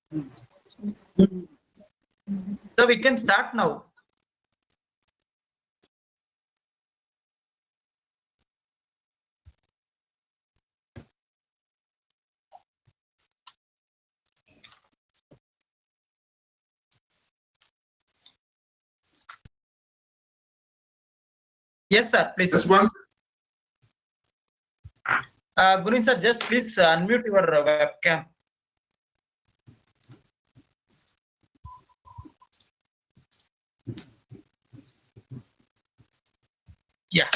So we can start now. Yes, sir. Please. Just once. Gurin sir, just please unmute your webcam. Yeah.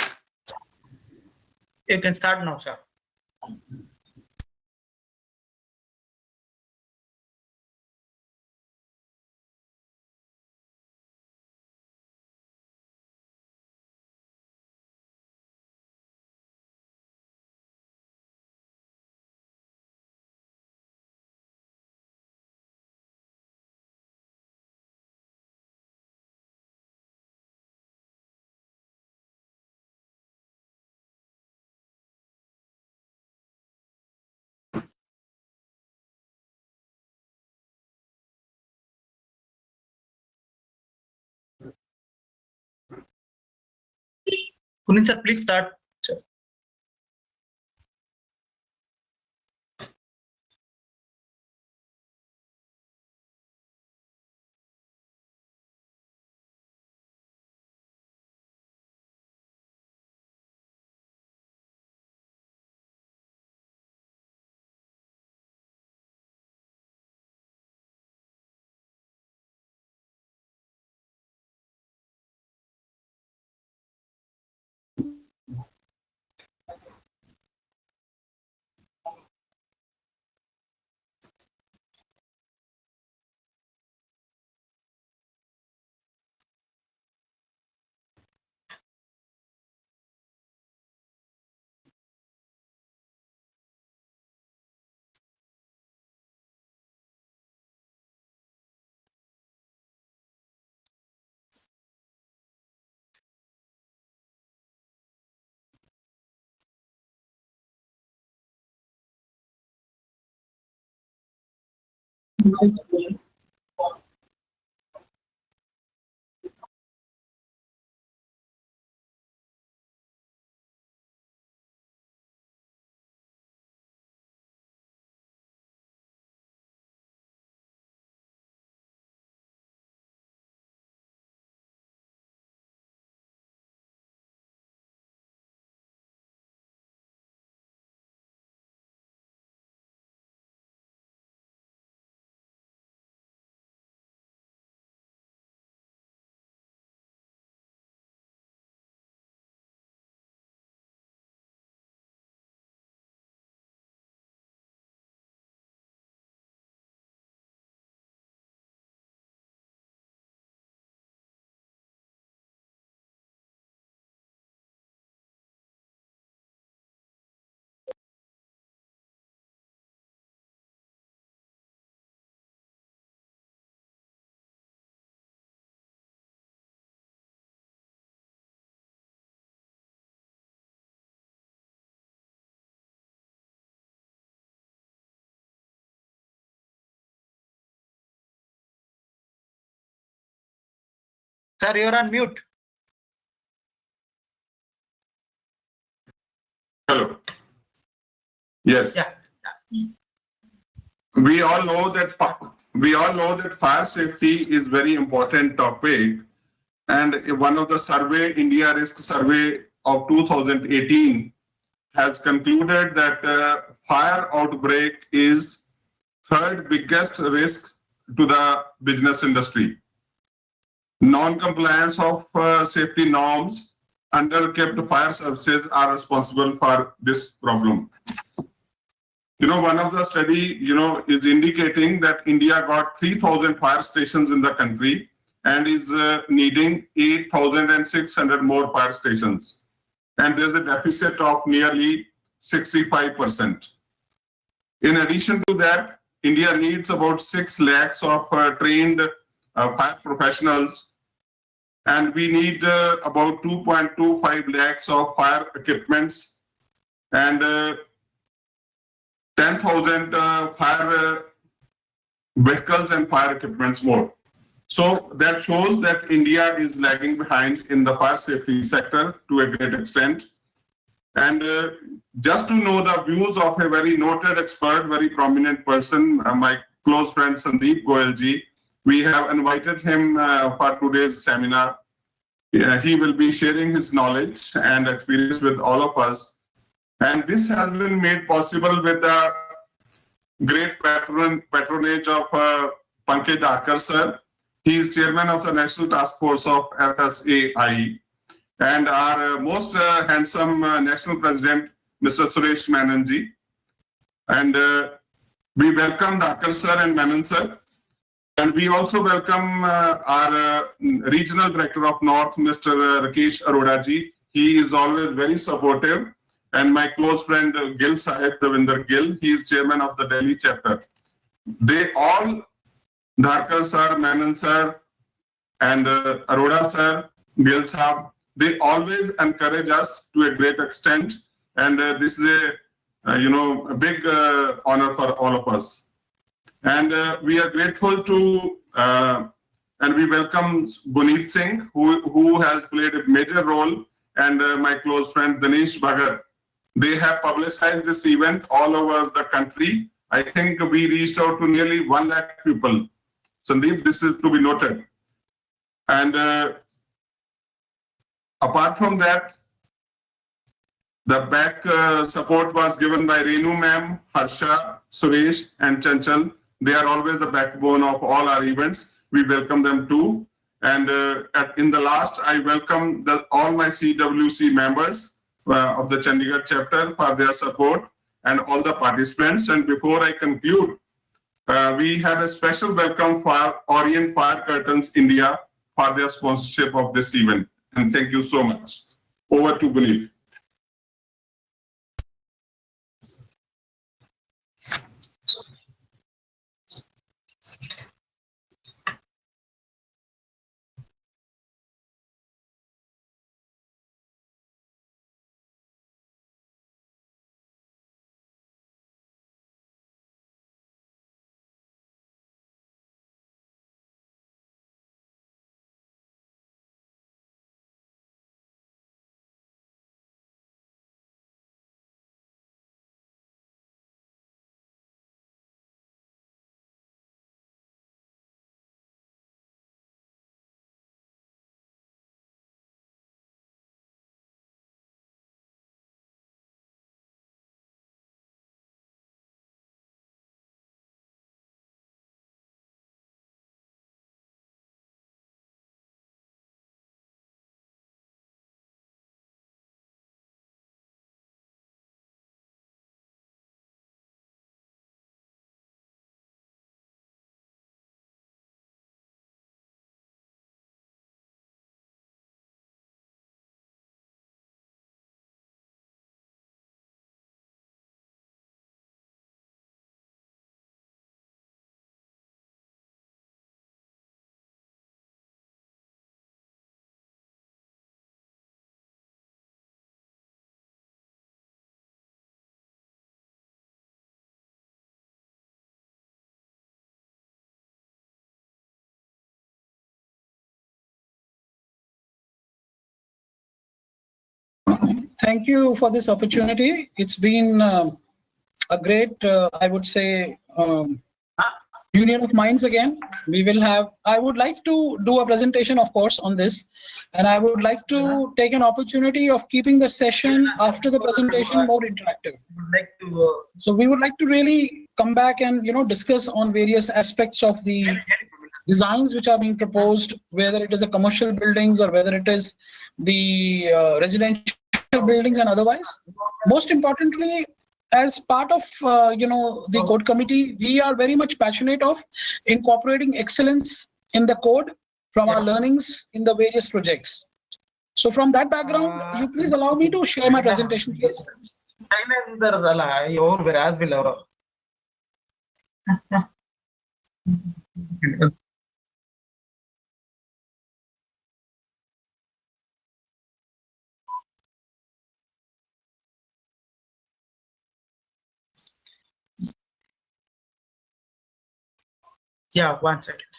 You can start now, sir. Gurin sir, please start. Sir. Sir, you're on mute. Hello. Yes. Yeah. We all know that fire safety is very important topic, and one of the survey, India Risk Survey of 2018, has concluded that fire outbreak is third biggest risk to the business industry. Non-compliance of safety norms, under-kept fire services are responsible for this problem. One of the study, is indicating that India got 3,000 fire stations in the country and is needing 8,600 more fire stations. And there's a deficit of nearly 65%. In addition to that, India needs about 6 lakhs of trained fire professionals, and we need about 2.25 lakhs of fire equipments and 10,000 fire vehicles and fire equipments more. So that shows that India is lagging behind in the fire safety sector to a great extent. And just to know the views of a very noted expert, very prominent person, my close friend Sandeep Goel ji, we have invited him for today's seminar. He will be sharing his knowledge and experience with all of us. And this has been made possible with the great patronage of Pankaj Dakar sir. He is chairman of the National Task Force of FSAI. And our most handsome national president, Mr. Suresh Menon ji. And we welcome Dakar sir and Menon sir. And we also welcome our regional director of North, Mr. Rakesh Arora ji. He is always very supportive. And my close friend Gil Sahib, Devinder Gill, he is chairman of the Delhi chapter. They all, Dakar sir, Menon sir, and Arora sir, Gil Sahib, they always encourage us to a great extent. And this is a big honor for all of us. And we are grateful to, and we welcome Guneet Singh, who has played a major role, and my close friend Dinesh Bhagat. They have publicized this event all over the country. I think we reached out to nearly 1 lakh people. Sandeep, this is to be noted. And apart from that, the back support was given by Renu ma'am, Harsha, Suresh, and Chanchal. They are always the backbone of all our events. We welcome them too. And in the last, I welcome all my CWC members of the Chandigarh chapter for their support and all the participants. And before I conclude, we have a special welcome for Orient Fire Curtains India for their sponsorship of this event. And thank you so much. Over to Guneet. Thank you for this opportunity. It's been a great, I would say, union of minds again. We will have, I would like to do a presentation, of course, on this. And I would like to take an opportunity of keeping the session after the presentation more interactive. So we would like to really come back and, discuss on various aspects of the designs which are being proposed, whether it is the commercial buildings or whether it is the residential buildings and otherwise. Most importantly, as part of the code committee, we are very much passionate of incorporating excellence in the code from our learnings in the various projects. So from that background, you please allow me to share my presentation, please. Yeah, 1 second.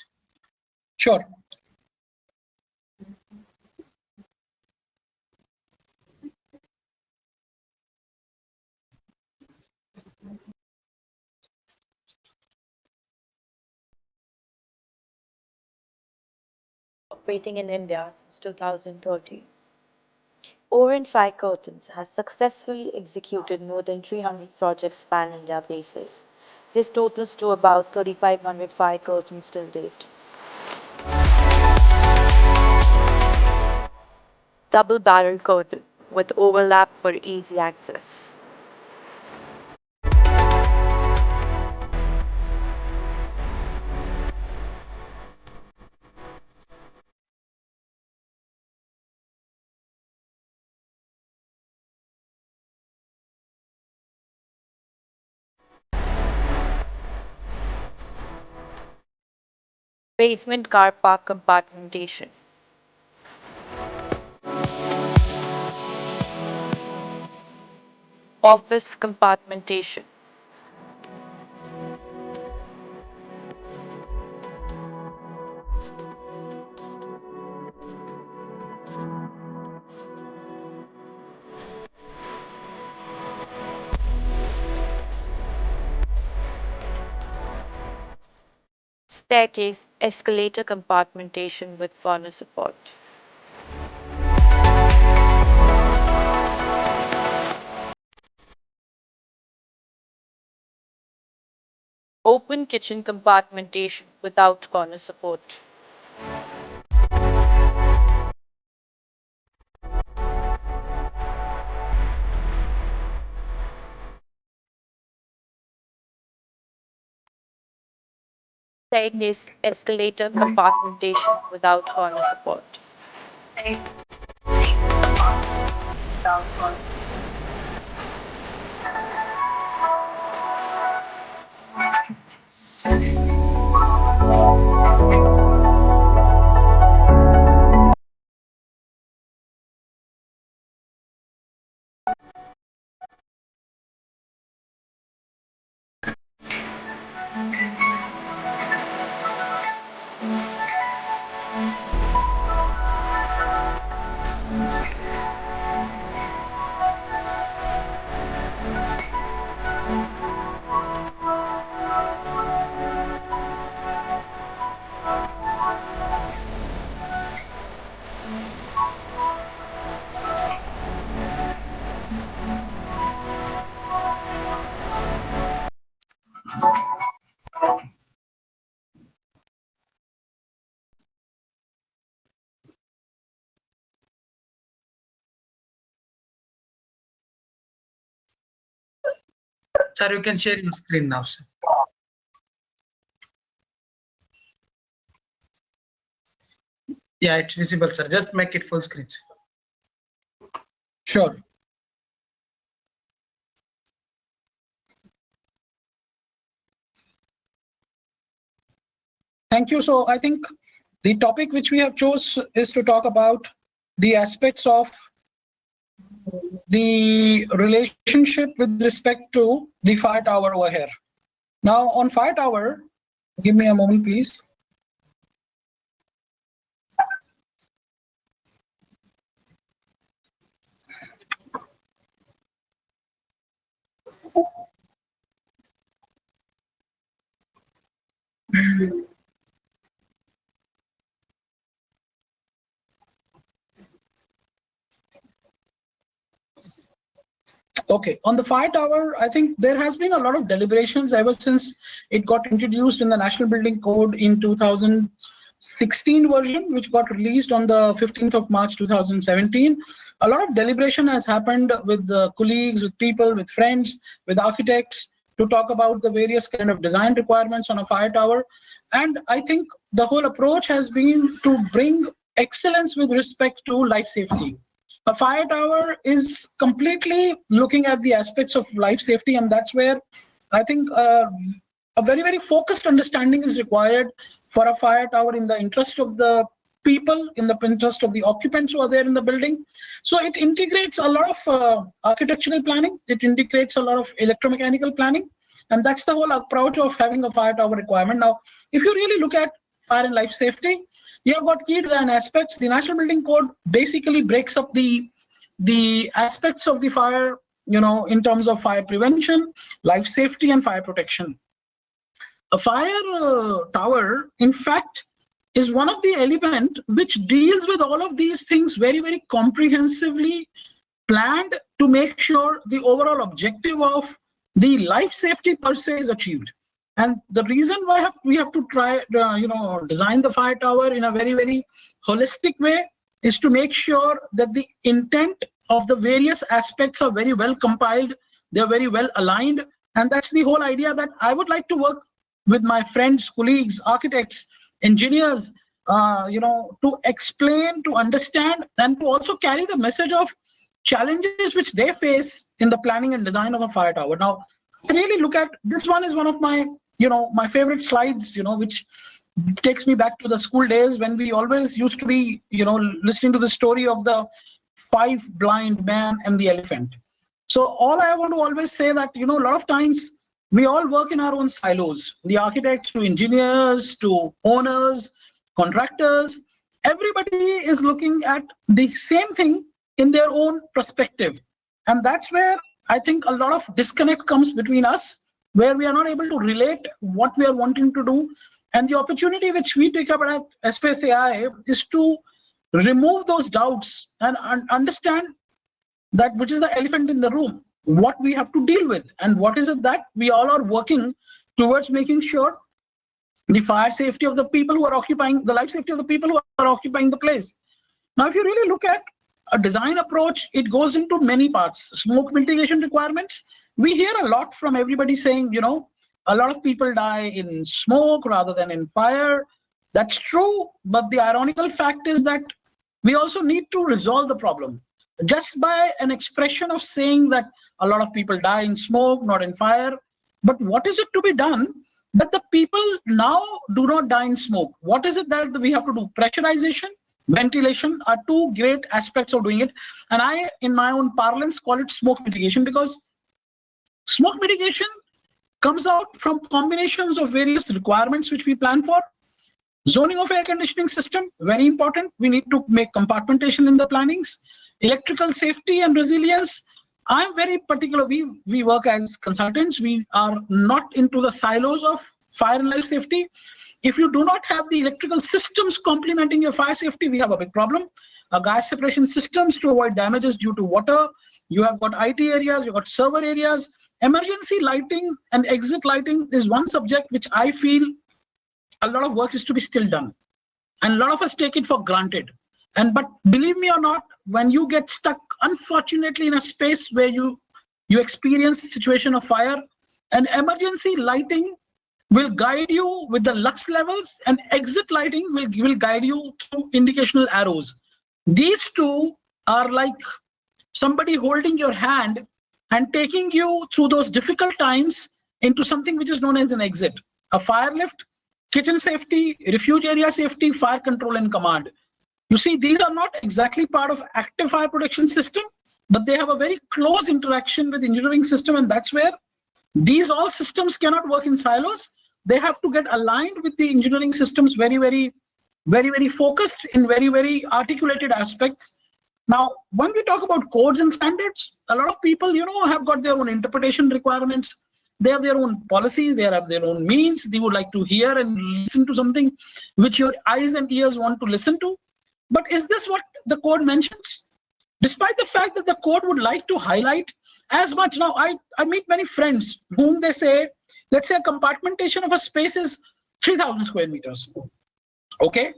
Sure. Operating in India since 2013. Orient Fire Curtains has successfully executed more than 300 projects pan-India basis. This totals to about 3,500 fire curtains till date. Double barrel curtain with overlap for easy access. Basement car park compartmentation. Office compartmentation. Staircase escalator compartmentation with corner support. Open kitchen compartmentation without corner support. Staircase escalator compartmentation without corner support. Sir, you can share your screen now, sir. Yeah, it's visible, sir. Just make it full screen, sir. Sure. Thank you. So I think the topic which we have chose is to talk about the aspects of the relationship with respect to the fire tower over here. Now on fire tower, give me a moment, please. Okay, on the fire tower, I think there has been a lot of deliberations ever since it got introduced in the National Building Code in 2016 version, which got released on the 15th of March 2017. A lot of deliberation has happened with colleagues, with people, with friends, with architects to talk about the various kind of design requirements on a fire tower. And I think the whole approach has been to bring excellence with respect to life safety. A fire tower is completely looking at the aspects of life safety, and that's where I think a very, very focused understanding is required for a fire tower in the interest of the people, in the interest of the occupants who are there in the building. So it integrates a lot of architectural planning, it integrates a lot of electromechanical planning, And that's the whole approach of having a fire tower requirement. Now, if you really look at fire and life safety, you have got key design aspects. The National Building Code basically breaks up the aspects of the fire, in terms of fire prevention, life safety, and fire protection. A fire tower, in fact, is one of the elements which deals with all of these things very, very comprehensively, planned to make sure the overall objective of the life safety per se is achieved. And the reason why we have to try, design the fire tower in a very, very holistic way is to make sure that the intent of the various aspects are very well compiled, they're very well aligned. And that's the whole idea that I would like to work with my friends, colleagues, architects, engineers, to explain, to understand, and to also carry the message of challenges which they face in the planning and design of a fire tower. Now, I really look at this one is one of my, my favorite slides, which takes me back to the school days when we always used to be, listening to the story of the 5 blind men and the elephant. So all I want to always say that, a lot of times we all work in our own silos, the architects to engineers to owners, contractors, everybody is looking at the same thing in their own perspective. And that's where I think a lot of disconnect comes between us, where we are not able to relate what we are wanting to do. And the opportunity which we take up at FSAI is to remove those doubts and understand that which is the elephant in the room, what we have to deal with, and what is it that we all are working towards making sure the fire safety of the people who are occupying, the life safety of the people who are occupying the place. Now, if you really look at a design approach, it goes into many parts. Smoke mitigation requirements. We hear a lot from everybody saying, a lot of people die in smoke rather than in fire. That's true. But the ironical fact is that we also need to resolve the problem. Just by an expression of saying that a lot of people die in smoke, not in fire. But what is it to be done that the people now do not die in smoke? What is it that we have to do? Pressurization, ventilation are 2 great aspects of doing it. And I, in my own parlance, call it smoke mitigation, because smoke mitigation comes out from combinations of various requirements which we plan for. Zoning of air conditioning system, very important. We need to make compartmentation in the plannings. Electrical safety and resilience. I'm very particular. We work as consultants. We are not into the silos of fire and life safety. If you do not have the electrical systems complementing your fire safety, we have a big problem. Gas separation systems to avoid damages due to water. You have got IT areas, you've got server areas. Emergency lighting and exit lighting is one subject which I feel a lot of work is to be still done. And a lot of us take it for granted. But believe me or not, when you get stuck, unfortunately, in a space where you experience a situation of fire, an emergency lighting will guide you with the lux levels, and exit lighting will guide you through indicational arrows. These 2 are like somebody holding your hand and taking you through those difficult times into something which is known as an exit. A fire lift, kitchen safety, refuge area safety, fire control and command. You see, these are not exactly part of active fire protection system, but they have a very close interaction with engineering system. And that's where these all systems cannot work in silos. They have to get aligned with the engineering systems very, very, very, very focused in very, very articulated aspect. Now, when we talk about codes and standards, a lot of people, have got their own interpretation requirements. They have their own policies, they have their own means. They would like to hear and listen to something which your eyes and ears want to listen to. But is this what the code mentions? Despite the fact that the code would like to highlight as much. Now, I meet many friends whom they say, let's say a compartmentation of a space is 3,000 square meters. Okay.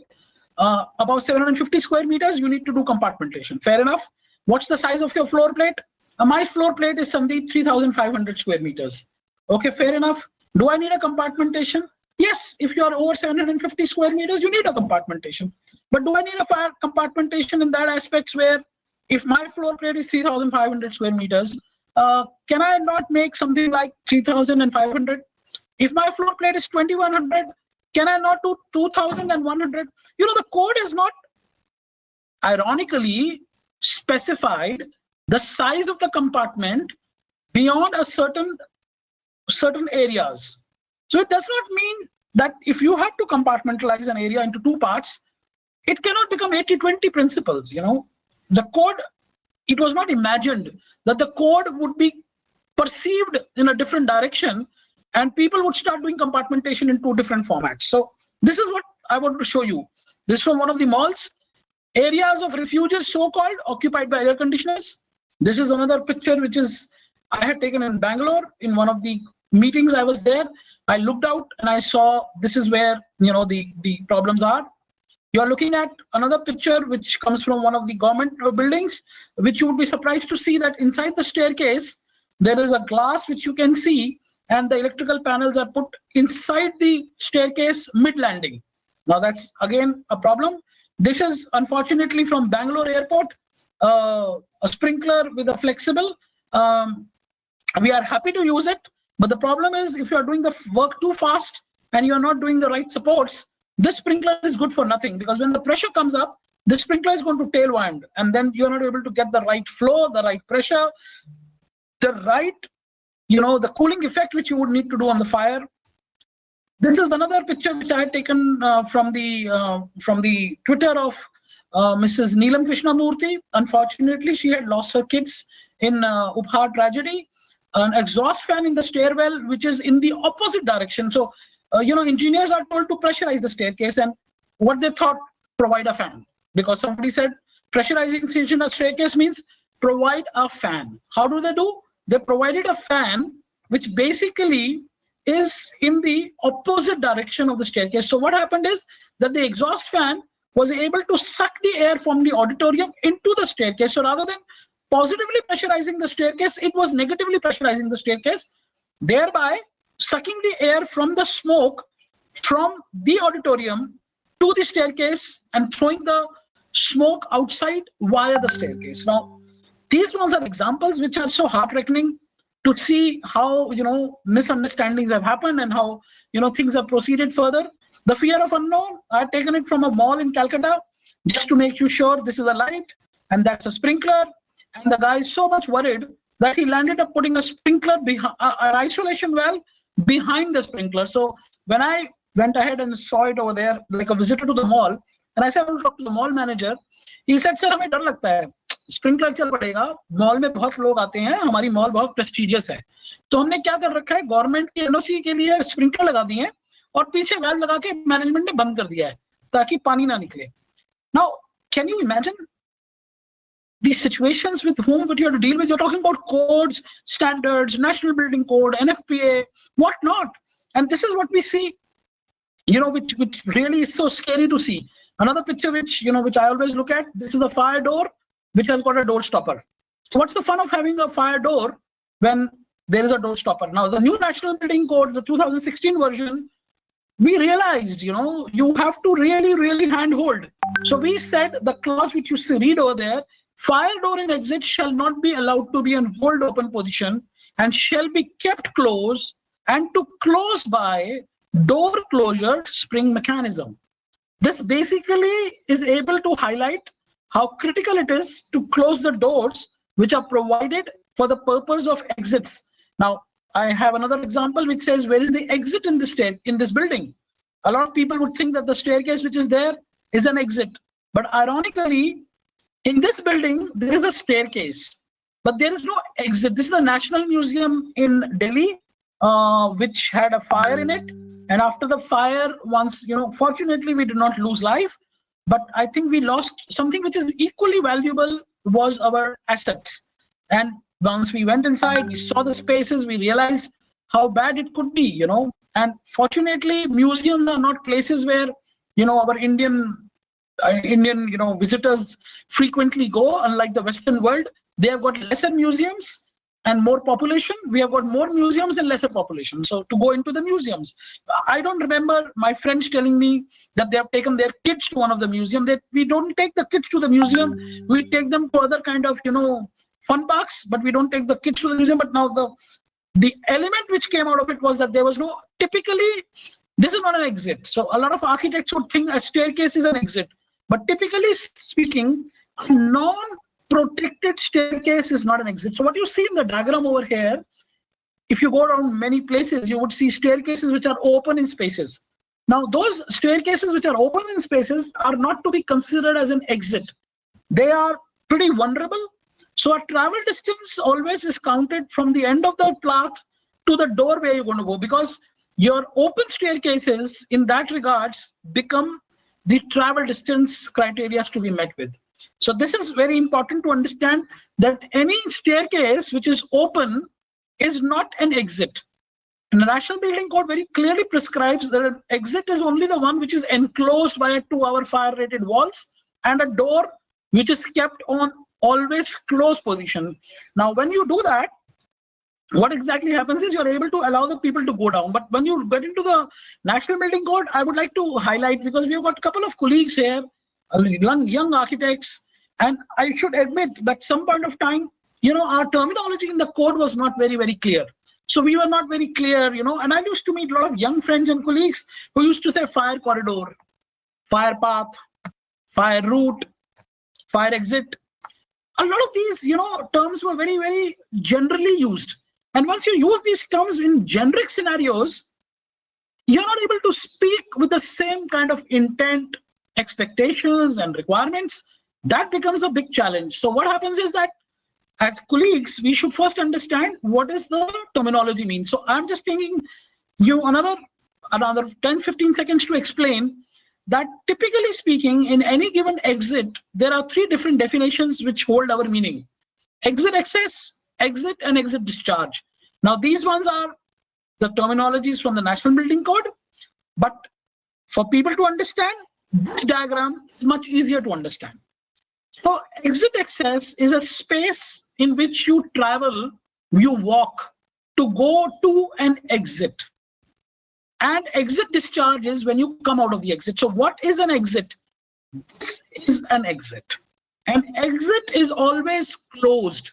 About 750 square meters, you need to do compartmentation. Fair enough. What's the size of your floor plate? My floor plate is Sandeep 3,500 square meters. Okay, fair enough. Do I need a compartmentation? Yes, if you are over 750 square meters, you need a compartmentation. But do I need a fire compartmentation in that aspects where if my floor plate is 3,500 square meters, can I not make something like 3,500? If my floor plate is 2,100, can I not do 2,100? The code is not ironically specified the size of the compartment beyond a certain certain areas. So it does not mean that if you have to compartmentalize an area into two parts, it cannot become 80-20 principles. The code, it was not imagined that the code would be perceived in a different direction and people would start doing compartmentation in two different formats. So this is what I want to show you. This is from one of the malls. Areas of refuges, so-called, occupied by air conditioners. This is another picture which is I had taken in Bangalore. In one of the meetings I was there, I looked out and I saw this is where the problems are. You are looking at another picture which comes from one of the government buildings, which you would be surprised to see that inside the staircase, there is a glass which you can see, and the electrical panels are put inside the staircase mid-landing. Now that's again a problem. This is unfortunately from Bangalore airport, a sprinkler with a flexible. We are happy to use it, but the problem is if you are doing the work too fast and you are not doing the right supports, this sprinkler is good for nothing, because when the pressure comes up, the sprinkler is going to tailwind, and then you're not able to get the right flow, the right pressure, the right, the cooling effect which you would need to do on the fire. This is another picture which I had taken from the Twitter of Mrs. Neelam Krishnamurthy. Unfortunately, she had lost her kids in Ubhar tragedy. An exhaust fan in the stairwell, which is in the opposite direction. So, engineers are told to pressurize the staircase, and what they thought, provide a fan, because somebody said pressurizing a staircase means provide a fan. How do? They provided a fan which basically is in the opposite direction of the staircase. So what happened is that the exhaust fan was able to suck the air from the auditorium into the staircase. So rather than positively pressurizing the staircase, it was negatively pressurizing the staircase, thereby sucking the air from the smoke from the auditorium to the staircase and throwing the smoke outside via the staircase. Now, these ones are examples which are so heart-wrenching to see how misunderstandings have happened and how things have proceeded further. The fear of unknown, I've taken it from a mall in Calcutta just to make you sure this is a light and that's a sprinkler. And the guy is so much worried that he landed up putting a sprinkler behind an isolation valve behind the sprinkler. So when I went ahead and saw it over there, like a visitor to the mall, and I said, I will talk to the mall manager. He said, sir, हमें डर लगता है, sprinkler चल पड़ेगा, mall में बहुत लोग आते हैं, हमारी मॉल बहुत प्रेस्टिजियस है, तो हमने क्या कर रखा है, गवर्नमेंट की एनओसी के लिए स्प्रिंकलर लगा दिए हैं और पीछे वाल्व लगा के मैनेजमेंट ने बंद कर दिया है ताकि पानी ना निकले. Now, can you imagine these situations with whom would you have to deal with? You're talking about codes, standards, National Building Code, NFPA, what not. And this is what we see, which really is so scary to see. Another picture which I always look at, this is a fire door which has got a door stopper. So what's the fun of having a fire door when there is a door stopper? Now, the new National Building Code, the 2016 version, we realized, you have to really, really handhold. So we said the clause which you read over there, fire door and exit shall not be allowed to be in hold open position and shall be kept closed and to close by door closure spring mechanism. This basically is able to highlight how critical it is to close the doors which are provided for the purpose of exits. Now, I have another example which says, where is the exit in this building? A lot of people would think that the staircase which is there is an exit. But ironically, in this building, there is a staircase, but there is no exit. This is the National Museum in Delhi, which had a fire in it. And after the fire, once, fortunately, we did not lose life. But I think we lost something which is equally valuable was our assets. And once we went inside, we saw the spaces, we realized how bad it could be, And fortunately, museums are not places where, our Indian, visitors frequently go. Unlike the Western world, they have got lesser museums and more population. We have got more museums and lesser population. So to go into the museums, I don't remember my friends telling me that they have taken their kids to one of the museums. That we don't take the kids to the museum. We take them to other kind of, fun parks, but we don't take the kids to the museum. But now the element which came out of it was that there was no, typically, this is not an exit. So a lot of architects would think a staircase is an exit. But typically speaking, a non-protected staircase is not an exit. So what you see in the diagram over here, if you go around many places, you would see staircases which are open in spaces. Now, those staircases which are open in spaces are not to be considered as an exit. They are pretty vulnerable. So a travel distance always is counted from the end of the path to the door where you're going to go, because your open staircases in that regards become the travel distance criteria to be met with. So this is very important to understand, that any staircase which is open is not an exit. And the National Building Code very clearly prescribes that an exit is only the one which is enclosed by a 2-hour fire rated walls and a door which is kept on always closed position. Now, when you do that, what exactly happens is you're able to allow the people to go down. But when you get into the National Building Code, I would like to highlight, because we've got a couple of colleagues here, young architects, and I should admit that some point of time, our terminology in the code was not very, very clear. So we were not very clear, and I used to meet a lot of young friends and colleagues who used to say fire corridor, fire path, fire route, fire exit. A lot of these, terms were very, very generally used. And once you use these terms in generic scenarios, you're not able to speak with the same kind of intent, expectations, and requirements. That becomes a big challenge. So what happens is that as colleagues, we should first understand what does the terminology mean. So I'm just taking you another 10-15 seconds to explain that, typically speaking, in any given exit, there are 3 different definitions which hold our meaning: exit access, exit, and exit discharge. Now, these ones are the terminologies from the National Building Code, but for people to understand, this diagram is much easier to understand. So exit access is a space in which you travel, you walk to go to an exit. And exit discharge is when you come out of the exit. So what is an exit? This is an exit. An exit is always closed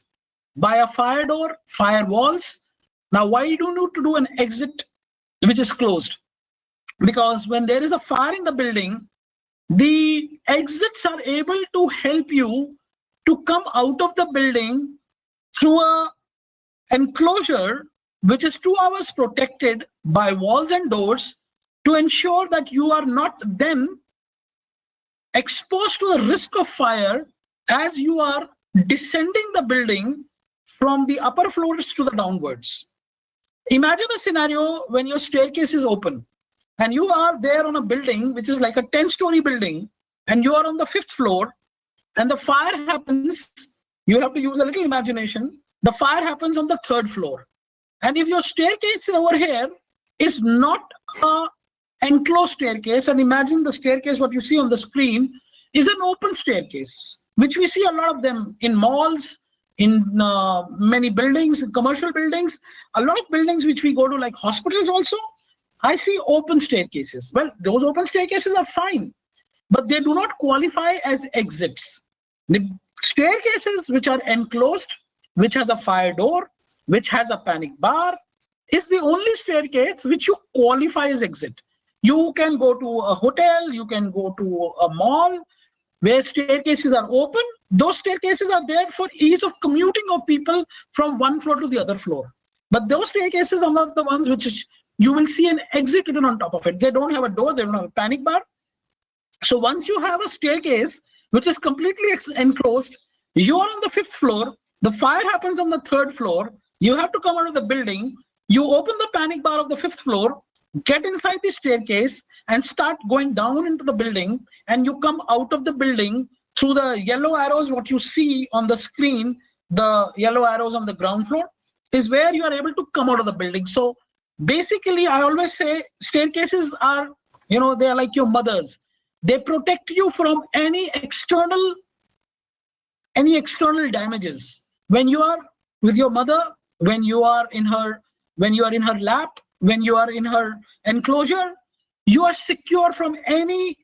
by a fire door, fire walls. Now, why do you need to do an exit which is closed? Because when there is a fire in the building, the exits are able to help you to come out of the building through an enclosure which is 2 hours protected by walls and doors, to ensure that you are not then exposed to the risk of fire as you are descending the building from the upper floors to the downwards. Imagine a scenario when your staircase is open and you are there on a building which is like a 10-story building, and you are on the 5th floor, and the fire happens. You have to use a little imagination. The fire happens on the 3rd floor. And if your staircase over here is not an enclosed staircase, and imagine the staircase, what you see on the screen, is an open staircase, which we see a lot of them in malls, in many buildings, in commercial buildings, a lot of buildings which we go to, like hospitals also, I see open staircases. Well, those open staircases are fine, but they do not qualify as exits. The staircases which are enclosed, which has a fire door, which has a panic bar, is the only staircase which you qualify as exit. You can go to a hotel, you can go to a mall where staircases are open. Those staircases are there for ease of commuting of people from one floor to the other floor. But those staircases are not the ones which you will see an exit written on top of it. They don't have a door, they don't have a panic bar. So once you have a staircase which is completely enclosed, you are on the 5th floor, the fire happens on the 3rd floor, you have to come out of the building, you open the panic bar of the 5th floor, get inside the staircase and start going down into the building, and you come out of the building through the yellow arrows. What you see on the screen, the yellow arrows on the ground floor, is where you are able to come out of the building. So basically, I always say staircases are, they are like your mothers. They protect you from any external damages. When you are with your mother, when you are in her lap, when you are in her enclosure, you are secure from any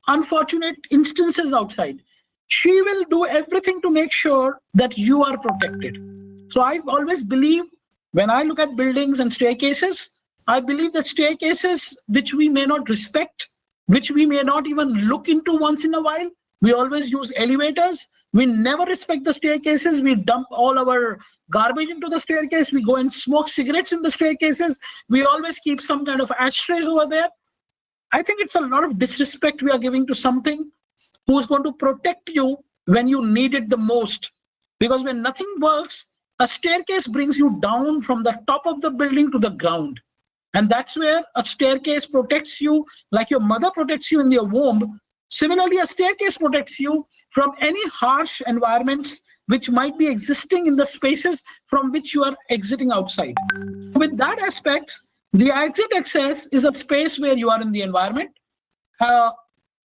unfortunate instances outside. She will do everything to make sure that you are protected. So I always believe, when I look at buildings and staircases, I believe that staircases which we may not respect, which we may not even look into once in a while, we always use elevators, We never respect the staircases. We dump all our garbage into the staircase. We go and smoke cigarettes in the staircases. We always keep some kind of ashtrays over there. I think it's a lot of disrespect we are giving to something who's going to protect you when you need it the most. Because when nothing works, a staircase brings you down from the top of the building to the ground. And that's where a staircase protects you like your mother protects you in your womb. Similarly, a staircase protects you from any harsh environments which might be existing in the spaces from which you are exiting outside. With that aspect, the exit access is a space where you are in the environment.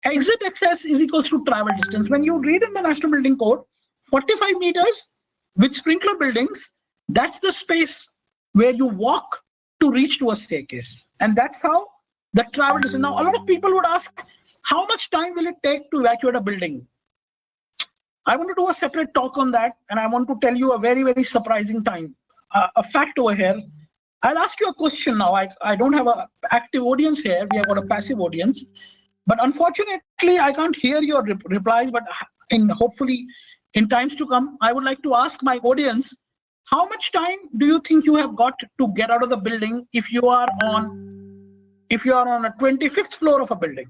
Exit access is equals to travel distance. When you read in the National Building Code, 45 meters with sprinkler buildings, that's the space where you walk to reach to a staircase. And that's how the travel distance. Now, a lot of people would ask, how much time will it take to evacuate a building? I want to do a separate talk on that, and I want to tell you a very, very surprising time. A fact over here. I'll ask you a question now. I don't have an active audience here. We have got a passive audience. But unfortunately, I can't hear your replies, but hopefully in times to come, I would like to ask my audience, how much time do you think you have got to get out of the building if you are on a 25th floor of a building?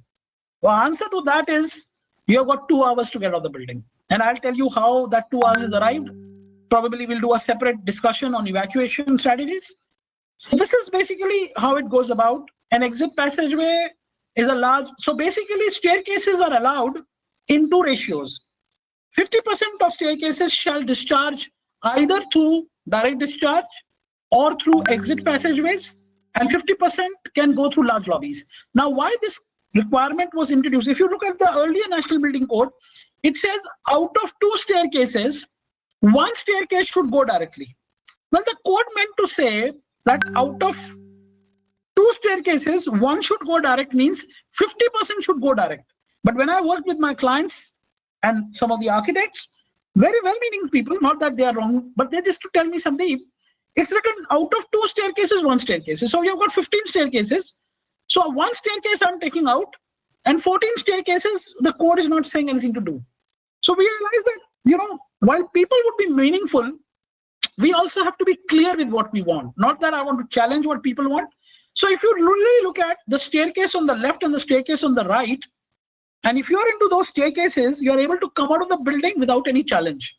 The answer to that is you have got 2 hours to get out of the building. And I'll tell you how that 2 hours is arrived. Probably we'll do a separate discussion on evacuation strategies. So this is basically how it goes about. An exit passageway is a large, so basically staircases are allowed in 2 ratios. 50% of staircases shall discharge either through direct discharge or through exit passageways, and 50% can go through large lobbies. Now, why this requirement was introduced? If you look at the earlier National Building Code, it says out of 2 staircases, 1 staircase should go directly. Well, the code meant to say that out of 2 staircases, 1 should go direct means 50% should go direct. But when I work with my clients and some of the architects, very well-meaning people, not that they are wrong, but they just to tell me, Sandeep, it's written out of 2 staircases, 1 staircase. So you've got 15 staircases. So 1 staircase I'm taking out, and 14 staircases, the code is not saying anything to do. So we realize that, while people would be meaningful, we also have to be clear with what we want. Not that I want to challenge what people want. So if you really look at the staircase on the left and the staircase on the right, and if you're into those staircases, you're able to come out of the building without any challenge.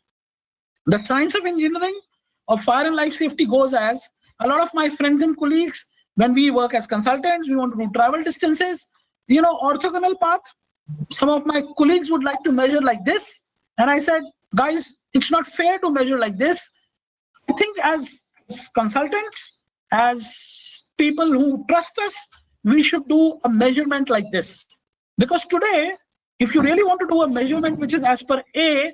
The science of engineering of fire and life safety goes as, a lot of my friends and colleagues, when we work as consultants, we want to do travel distances, orthogonal path. Some of my colleagues would like to measure like this. And I said, guys, it's not fair to measure like this. I think as consultants, as people who trust us, we should do a measurement like this. Because today, if you really want to do a measurement which is as per A,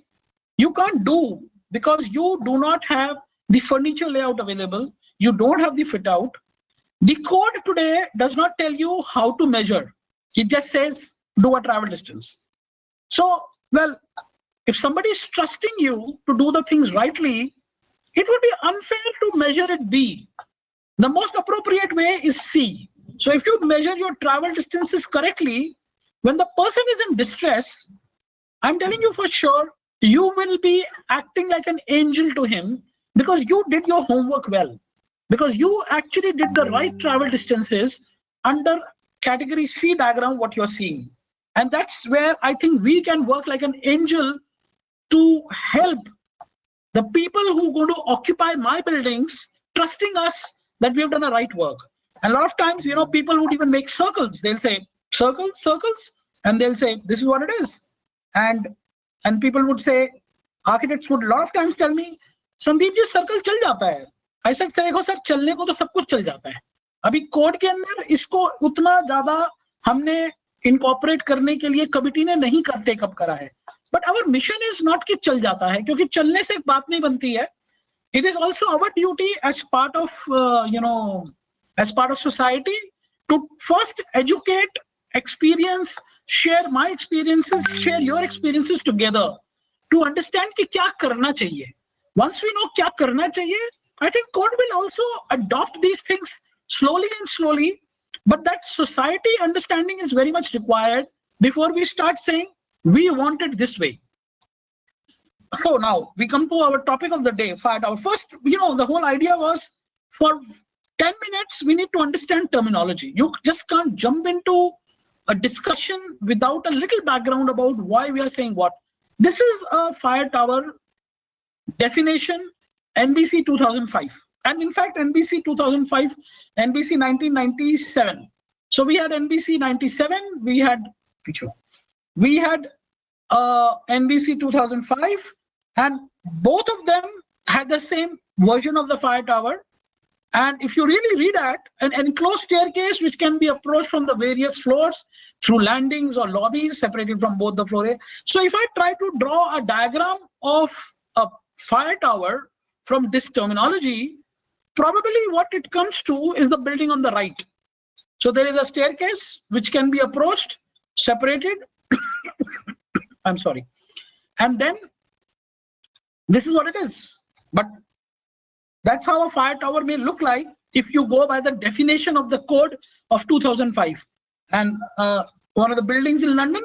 you can't do, because you do not have the furniture layout available. You don't have the fit out. The code today does not tell you how to measure. It just says, do a travel distance. So, well, if somebody is trusting you to do the things rightly, it would be unfair to measure it B. The most appropriate way is C. So if you measure your travel distances correctly, when the person is in distress, I'm telling you for sure, you will be acting like an angel to him because you did your homework well. Because you actually did the right travel distances under category C diagram, what you're seeing. And that's where I think we can work like an angel to help the people who are going to occupy my buildings, trusting us that we have done the right work. And a lot of times, people would even make circles. They'll say, circles, circles. And they'll say, this is what it is. And people would say, architects would a lot of times tell me, Sandeep ji, circle chal jata hai. I said, देखो sir, चलने को तो सब कुछ चल जाता है. अभी कोड के अंदर इसको उतना ज्यादा हमने इनकॉर्पोरेट करने के लिए कमिटी ने नहीं टेकअप करा है. But our mission is not कि चल जाता है, क्योंकि चलने से बात नहीं बनती है. It is also our duty as part of, as part of society to first educate, experience, share my experiences, share your experiences together to understand कि क्या करना चाहिए. Once we know क्या करना चाहिए, I think code will also adopt these things slowly and slowly, but that society understanding is very much required before we start saying we want it this way. So now we come to our topic of the day, fire tower. First, the whole idea was for 10 minutes, we need to understand terminology. You just can't jump into a discussion without a little background about why we are saying what. This is a fire tower definition, NBC 2005. And in fact, NBC 2005, NBC 1997. So we had NBC 97, we had NBC 2005, and both of them had the same version of the fire tower. And if you really read that, an enclosed staircase which can be approached from the various floors through landings or lobbies separated from both the floor. So if I try to draw a diagram of a fire tower from this terminology, probably what it comes to is the building on the right. So there is a staircase which can be approached, separated. I'm sorry. And then this is what it is. But that's how a fire tower may look like if you go by the definition of the code of 2005. And one of the buildings in London,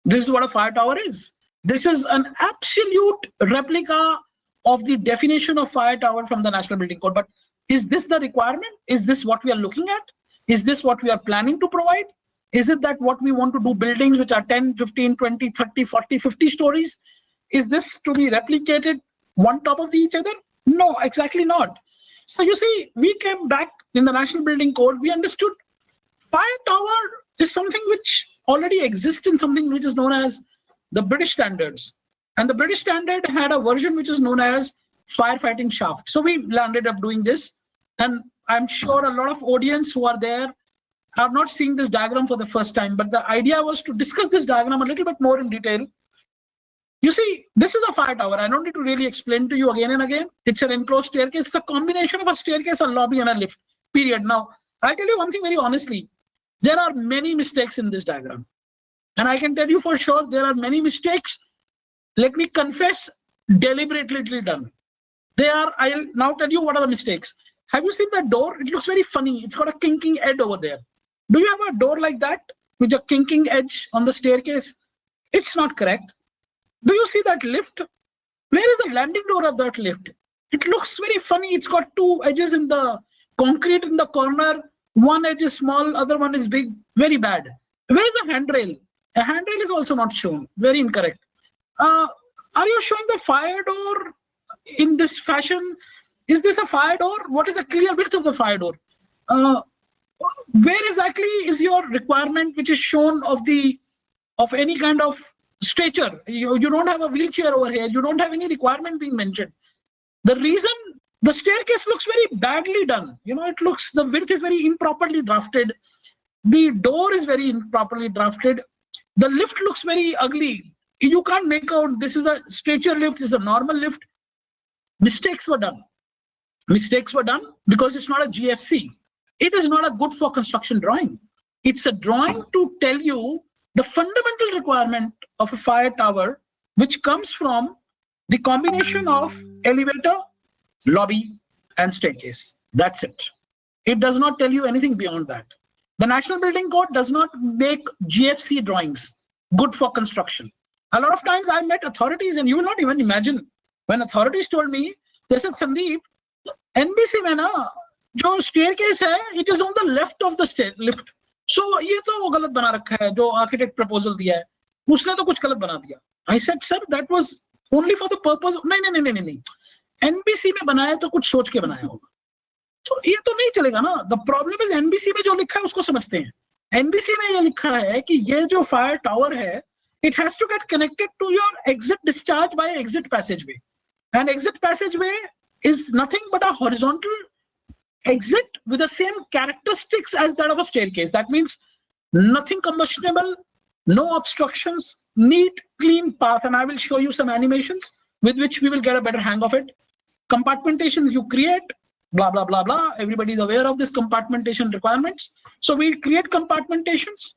this is what a fire tower is. This is an absolute replica of the definition of fire tower from the National Building Code. But is this the requirement? Is this what we are looking at? Is this what we are planning to provide? Is it that what we want to do buildings which are 10, 15, 20, 30, 40, 50 stories? Is this to be replicated one top of each other? No, exactly not. So you see, we came back in the National Building Code, we understood fire tower is something which already exists in something which is known as the British standards. And the British standard had a version which is known as firefighting shaft. So we landed up doing this. And I'm sure a lot of audience who are there are not seeing this diagram for the first time, but the idea was to discuss this diagram a little bit more in detail. You see, this is a fire tower. I don't need to really explain to you again and again. It's an enclosed staircase. It's a combination of a staircase, a lobby, and a lift, period. Now, I'll tell you one thing very honestly. There are many mistakes in this diagram. And I can tell you for sure, there are many mistakes, let me confess, deliberately done. I'll now tell you what are the mistakes. Have you seen that door? It looks very funny. It's got a kinking edge over there. Do you have a door like that with a kinking edge on the staircase? It's not correct. Do you see that lift? Where is the landing door of that lift? It looks very funny. It's got two edges in the concrete in the corner. One edge is small, other one is big. Very bad. Where is the handrail? A handrail is also not shown. Very incorrect. Are you showing the fire door in this fashion? Is this a fire door? What is the clear width of the fire door? Where exactly is your requirement which is shown of any kind of stature? You don't have a wheelchair over here. You don't have any requirement being mentioned. The reason the staircase looks very badly done. The width is very improperly drafted. The door is very improperly drafted. The lift looks very ugly. You can't make out this is a stature lift, this is a normal lift. Mistakes were done. Mistakes were done because it's not a GFC. It is not a good for construction drawing. It's a drawing to tell you the fundamental requirement of a fire tower, which comes from the combination of elevator, lobby, and staircase. That's it. It does not tell you anything beyond that. The National Building Code does not make GFC drawings good for construction. A lot of times I met authorities, and you will not even imagine, when authorities told me, they said, Sandeep, NBC में ना जो staircase है, it is on the left of the lift. So ये तो वो गलत बना रखा है जो architect proposal दिया है, उसने तो कुछ गलत बना दिया. I said, sir, that was only for the purpose. नहीं. NBC में बनाया तो कुछ सोच के बनाया होगा. तो ये तो नहीं चलेगा ना. The problem is NBC में जो लिखा है उसको समझते हैं. NBC में ये लिखा है कि ये जो fire tower है, it has to get connected to your exit discharge by exit passageway. And exit passageway is nothing but a horizontal exit with the same characteristics as that of a staircase. That means nothing combustible, no obstructions, neat, clean path. And I will show you some animations with which we will get a better hang of it. Compartmentations you create, blah, blah, blah, blah. Everybody is aware of this compartmentation requirements. So we create compartmentations.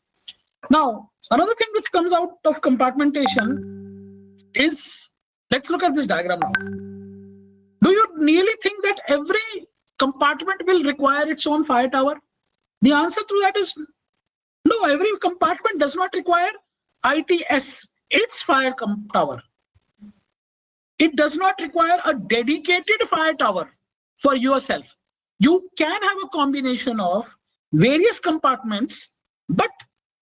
Now, another thing which comes out of compartmentation is, let's look at this diagram now. Do you really think that every compartment will require its own fire tower? The answer to that is no, every compartment does not require ITS, its fire tower. it does not require a dedicated fire tower for yourself. You can have a combination of various compartments, but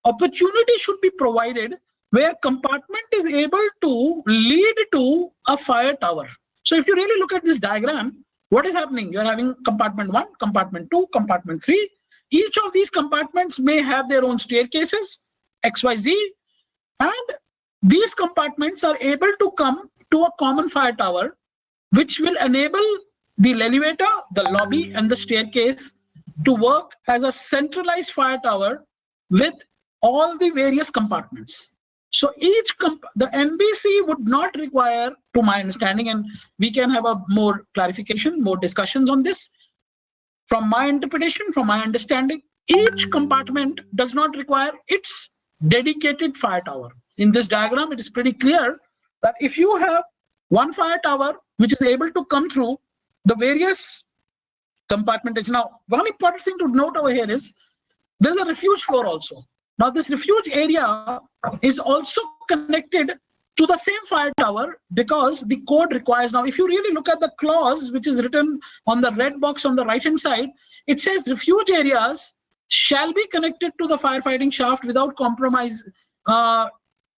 opportunity should be provided where compartment is able to lead to a fire tower. So if you really look at this diagram, what is happening? You're having compartment 1, compartment 2, compartment 3. Each of these compartments may have their own staircases, XYZ, and these compartments are able to come to a common fire tower, which will enable the elevator, the lobby, and the staircase to work as a centralized fire tower with all the various compartments. So the MBC would not require, to my understanding, and we can have a more clarification, more discussions on this. From my interpretation, from my understanding, each compartment does not require its dedicated fire tower. In this diagram, it is pretty clear that if you have one fire tower which is able to come through the various compartmentation. Now, one important thing to note over here is there's a refuge floor also. Now, this refuge area is also connected to the same fire tower because the code requires. Now, if you really look at the clause which is written on the red box on the right-hand side, it says refuge areas shall be connected to the firefighting shaft without compromise,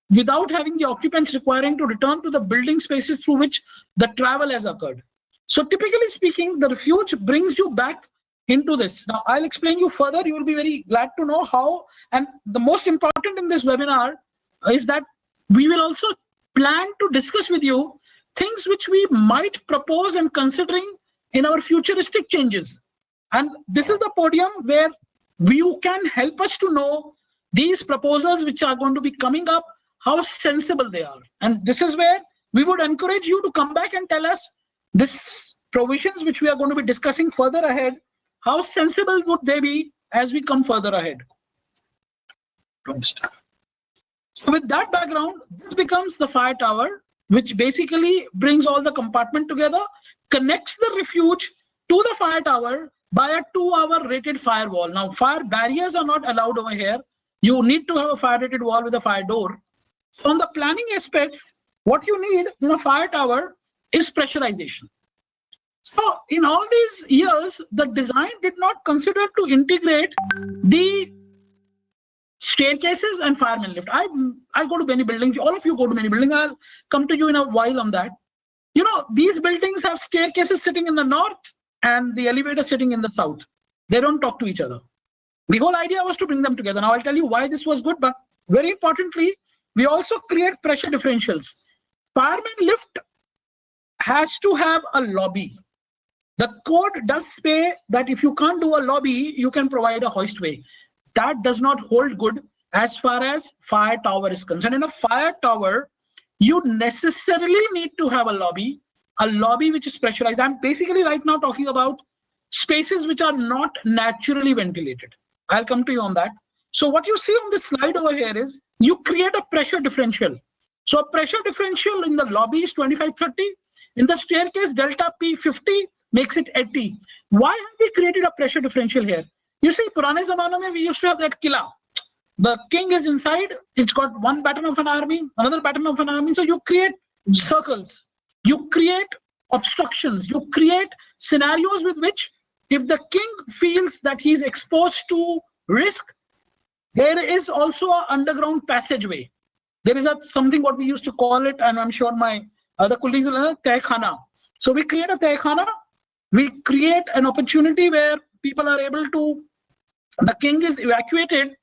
without having the occupants requiring to return to the building spaces through which the travel has occurred. So typically speaking, the refuge brings you back into this. Now, I'll explain you further. You will be very glad to know how. And the most important in this webinar is that we will also plan to discuss with you things which we might propose and considering in our futuristic changes. And this is the podium where you can help us to know these proposals which are going to be coming up, how sensible they are. And this is where we would encourage you to come back and tell us this provisions which we are going to be discussing further ahead, how sensible would they be as we come further ahead. So with that background, this becomes the fire tower, which basically brings all the compartment together, connects the refuge to the fire tower by a 2-hour rated firewall. Now, fire barriers are not allowed over here. You need to have a fire rated wall with a fire door. On the planning aspects, what you need in a fire tower is pressurization. So in all these years, the design did not consider to integrate the staircases and fireman lift. I go to many buildings. All of you go to many buildings. I'll come to you in a while on that. You know, these buildings have staircases sitting in the north and the elevator sitting in the south. They don't talk to each other. The whole idea was to bring them together. Now I'll tell you why this was good, but very importantly, we also create pressure differentials. Fireman lift has to have a lobby. The code does say that if you can't do a lobby, you can provide a hoistway. That does not hold good as far as fire tower is concerned. In a fire tower, you necessarily need to have a lobby which is pressurized. I'm basically right now talking about spaces which are not naturally ventilated. I'll come to you on that. So what you see on this slide over here is you create a pressure differential. So a pressure differential in the lobby is 25-30. In the staircase, delta P 50 makes it 80. Why have we created a pressure differential here? You see, Purane Zamana mein we used to have that killa. The king is inside. It's got one baton of an army, another baton of an army. So you create circles. You create obstructions. You create scenarios with which if the king feels that he's exposed to risk, there is also an underground passageway. There is something what we used to call it, and I'm sure my other colleagues will know, tehkhana. So we create a tehkhana. We create an opportunity where people are able to, the king is evacuated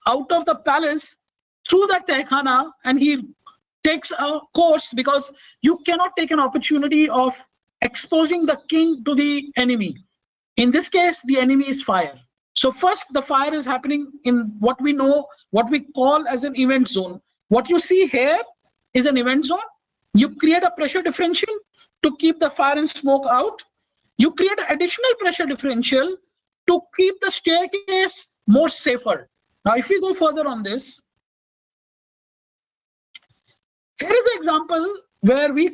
out of the palace through that tehkhana, and he takes a course because you cannot take an opportunity of exposing the king to the enemy. In this case, the enemy is fire. So first, the fire is happening in what we know, what we call as an event zone. What you see here is an event zone. You create a pressure differential to keep the fire and smoke out. You create an additional pressure differential to keep the staircase more safer. Now, if we go further on this, here is an example where we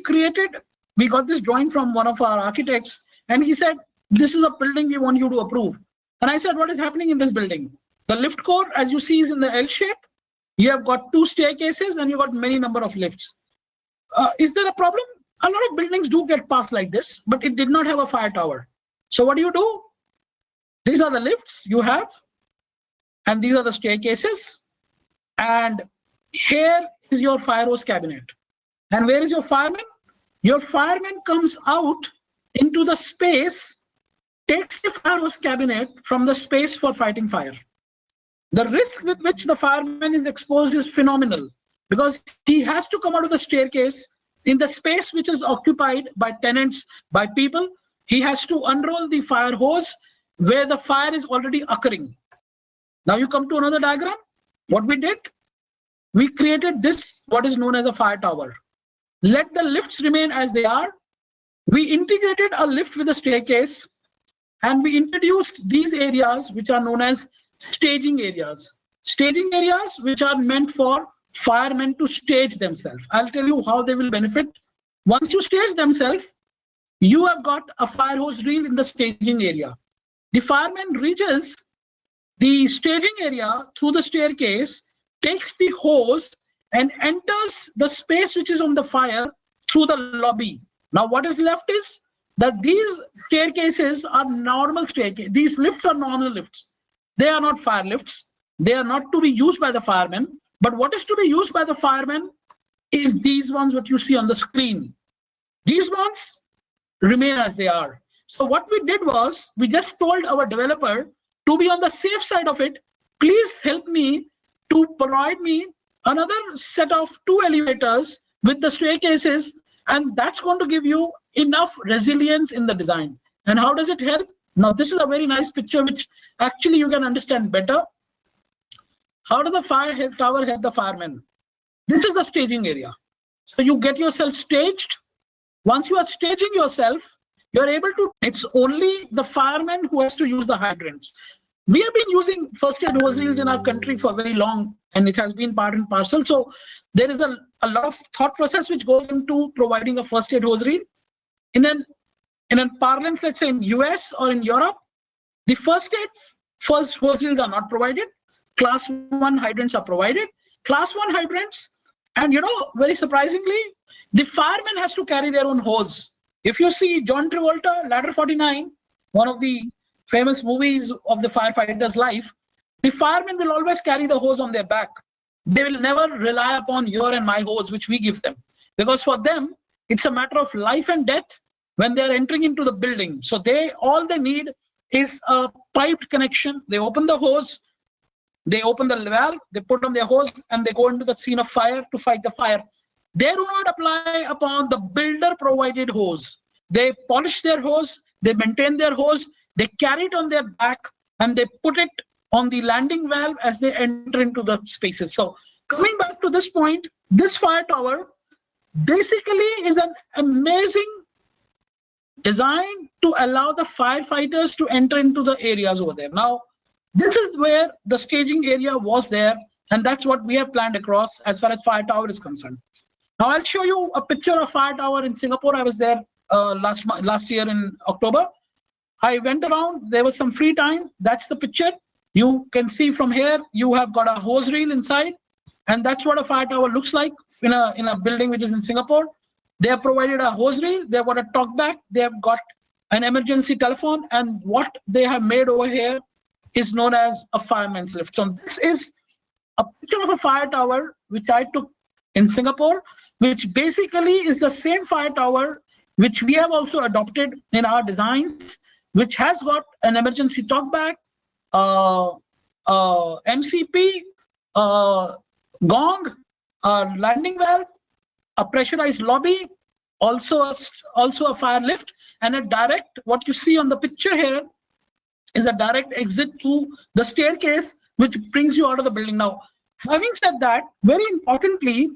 got this drawing from one of our architects, and he said, this is a building we want you to approve. And I said, what is happening in this building? The lift core, as you see, is in the L shape. You have got 2 staircases and you got many number of lifts. Is there a problem? a lot of buildings do get past like this, but it did not have a fire tower. So what do? These are the lifts you have, and these are the staircases. And here is your fire hose cabinet. And where is your fireman? Your fireman comes out into the space, takes the fire hose cabinet from the space for fighting fire. The risk with which the fireman is exposed is phenomenal, because he has to come out of the staircase in the space which is occupied by tenants, by people. He has to unroll the fire hose where the fire is already occurring. Now you come to another diagram. What we did, we created this, what is known as a fire tower. Let the lifts remain as they are. We integrated a lift with a staircase, and we introduced these areas which are known as staging areas. Staging areas which are meant for firemen to stage themselves. I'll tell you how they will benefit. Once you stage themselves, you have got a fire hose reel in the staging area. The fireman reaches the staging area through the staircase, takes the hose and enters the space which is on the fire through the lobby. Now what is left is that these staircases are normal staircases. These lifts are normal lifts. They are not fire lifts. They are not to be used by the firemen. But what is to be used by the firemen is these ones what you see on the screen. These ones remain as they are. So what we did was, we just told our developer to be on the safe side of it. Please help me to provide me another set of 2 elevators with the staircases, and that's going to give you enough resilience in the design. And how does it help? Now, this is a very nice picture which actually you can understand better. How does the fire tower help the firemen? This is the staging area. So you get yourself staged. Once you are staging yourself, you're able to, it's only the fireman who has to use the hydrants. We have been using first aid hose reels in our country for very long, and it has been part and parcel. So there is a lot of thought process which goes into providing a first aid hose reel. In a parlance, let's say in US or in Europe, the first hose reels are not provided. Class 1 hydrants are provided. Class 1 hydrants, and very surprisingly, the fireman has to carry their own hose. If you see John Travolta, Ladder 49, one of the famous movies of the firefighter's life, the firemen will always carry the hose on their back. They will never rely upon your and my hose, which we give them. Because for them, it's a matter of life and death when they're entering into the building. So all they need is a piped connection. They open the hose, they open the valve, they put on their hose, and they go into the scene of fire to fight the fire. They do not apply upon the builder-provided hose. They polish their hose, they maintain their hose, they carry it on their back, and they put it on the landing valve as they enter into the spaces. So coming back to this point, this fire tower basically is an amazing design to allow the firefighters to enter into the areas over there. Now, this is where the staging area was there, and that's what we have planned across as far as fire tower is concerned. Now, I'll show you a picture of fire tower in Singapore. I was there last year in October. I went around, there was some free time. That's the picture. You can see from here, you have got a hose reel inside, and that's what a fire tower looks like in a building which is in Singapore. They have provided a hose reel, they've got a talkback, they have got an emergency telephone, and what they have made over here is known as a fireman's lift. So this is a picture of a fire tower which I took in Singapore, which basically is the same fire tower which we have also adopted in our designs, which has got an emergency talkback, MCP, gong, landing valve, a pressurized lobby, also a fire lift, and a direct, what you see on the picture here is a direct exit to the staircase, which brings you out of the building. Now, having said that, very importantly,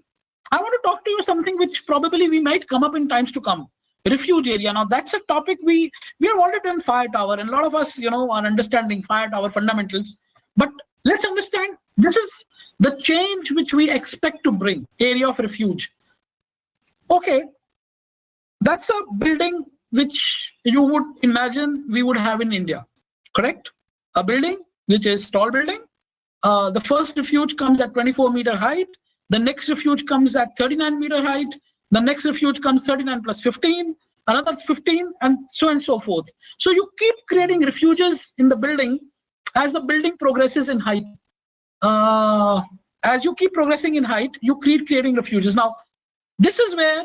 I want to talk to you something which probably we might come up in times to come. Refuge area. Now, that's a topic we have already done fire tower, and a lot of us, are understanding fire tower fundamentals. But let's understand, this is the change which we expect to bring, area of refuge. Okay, that's a building which you would imagine we would have in India, correct? A building which is tall building. The first refuge comes at 24-meter height. The next refuge comes at 39-meter height. The next refuge comes 39 plus 15, another 15, and so forth. So you keep creating refuges in the building as the building progresses in height. As you keep progressing in height, you keep creating refuges. Now, this is where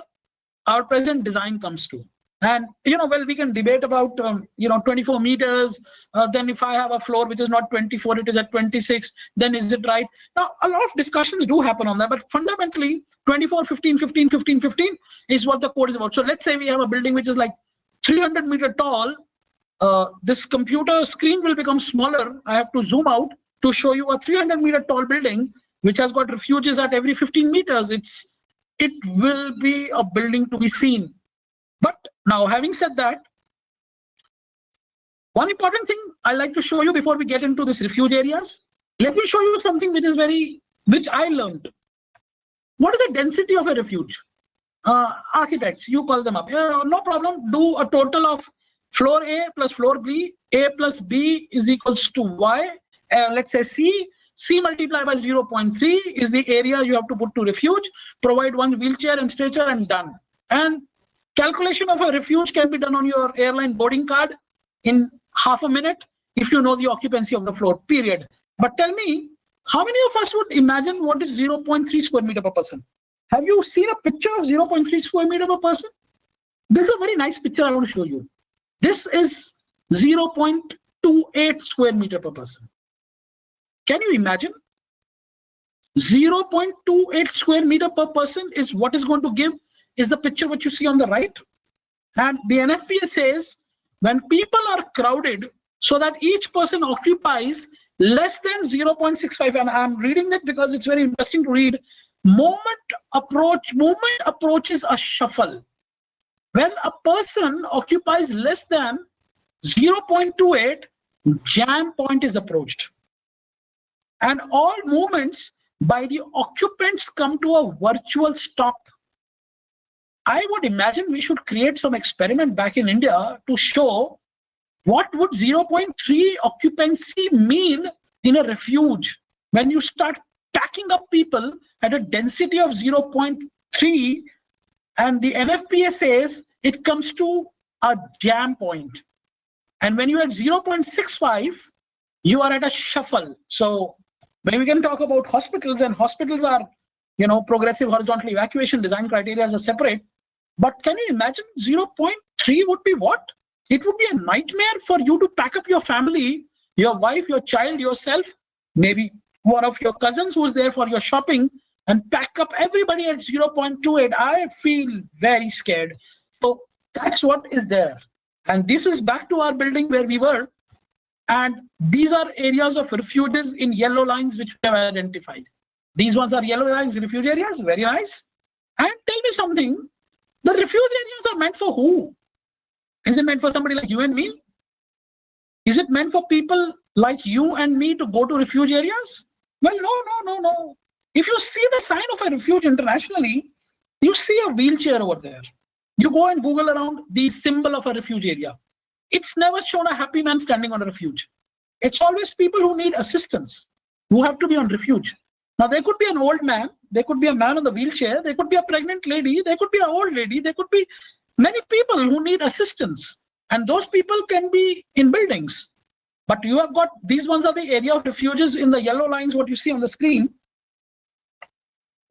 our present design comes to. And, well, we can debate about, 24 meters. Then if I have a floor which is not 24, it is at 26, then is it right? Now, a lot of discussions do happen on that, but fundamentally, 24, 15, 15, 15, 15 is what the code is about. So let's say we have a building which is like 300 meter tall. This computer screen will become smaller. I have to zoom out to show you a 300 meter tall building, which has got refuges at every 15 meters. It will be a building to be seen. But now, having said that, one important thing I like to show you before we get into this refuge areas, let me show you something which I learned. What is the density of a refuge? Architects, you call them up. No problem. Do a total of floor A plus floor B. A plus B is equals to Y. Let's say C. C multiplied by 0.3 is the area you have to put to refuge. Provide one wheelchair and stretcher and done. And calculation of a refuge can be done on your airline boarding card in half a minute if you know the occupancy of the floor, period. But tell me, how many of us would imagine what is 0.3 square meter per person? Have you seen a picture of 0.3 square meter per person? This is a very nice picture I want to show you. This is 0.28 square meter per person. Can you imagine? 0.28 square meter per person is what is going to give is the picture what you see on the right. And the NFPA says when people are crowded so that each person occupies less than 0.65, and I'm reading it because it's very interesting to read. Movement approaches a shuffle. When a person occupies less than 0.28, jam point is approached. And all movements by the occupants come to a virtual stop. I would imagine we should create some experiment back in India to show what would 0.3 occupancy mean in a refuge when you start packing up people at a density of 0.3, and the NFPA says it comes to a jam point. And when you're at 0.65, you are at a shuffle. So when we can talk about hospitals, and hospitals are, progressive horizontal evacuation design criteria are separate. But can you imagine 0.3 would be what? It would be a nightmare for you to pack up your family, your wife, your child, yourself, maybe one of your cousins who's there for your shopping, and pack up everybody at 0.28. I feel very scared. So that's what is there. And this is back to our building where we were. And these are areas of refuges in yellow lines which we have identified. These ones are yellow lines, refuge areas. Very nice. And tell me something. The refuge areas are meant for who? Is it meant for somebody like you and me? Is it meant for people like you and me to go to refuge areas? Well, no. If you see the sign of a refuge internationally, you see a wheelchair over there. You go and Google around the symbol of a refuge area. It's never shown a happy man standing on a refuge. It's always people who need assistance, who have to be on refuge. Now, there could be an old man, there could be a man on the wheelchair, there could be a pregnant lady, there could be an old lady, there could be many people who need assistance. And those people can be in buildings. But you have got, these ones are the area of refuges in the yellow lines, what you see on the screen.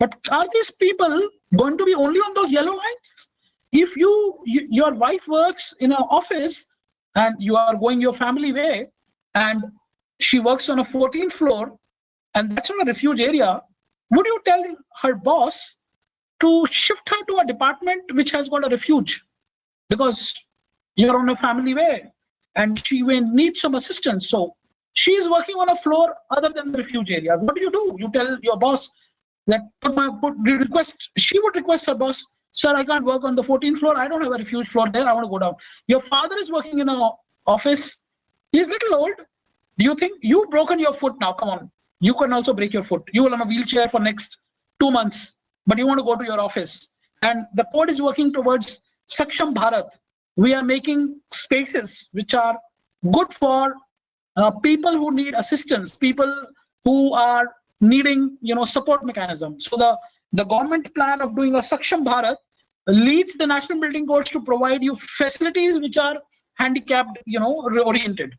But are these people going to be only on those yellow lines? If your wife works in an office and you are going your family way and she works on a 14th floor and that's not a refuge area, would you tell her boss to shift her to a department which has got a refuge? Because you're on a family way and she will need some assistance. So she's working on a floor other than the refuge areas. What do? You tell your boss that she would request her boss, sir, I can't work on the 14th floor. I don't have a refuge floor there. I want to go down. Your father is working in an office. He's a little old. Do you think you've broken your foot now? Come on. You can also break your foot. You will on a wheelchair for next 2 months, but you want to go to your office. And the code is working towards Saksham Bharat. We are making spaces which are good for people who need assistance, people who are needing, support mechanism. So the government plan of doing a Saksham Bharat leads the national building codes to provide you facilities which are handicapped, oriented.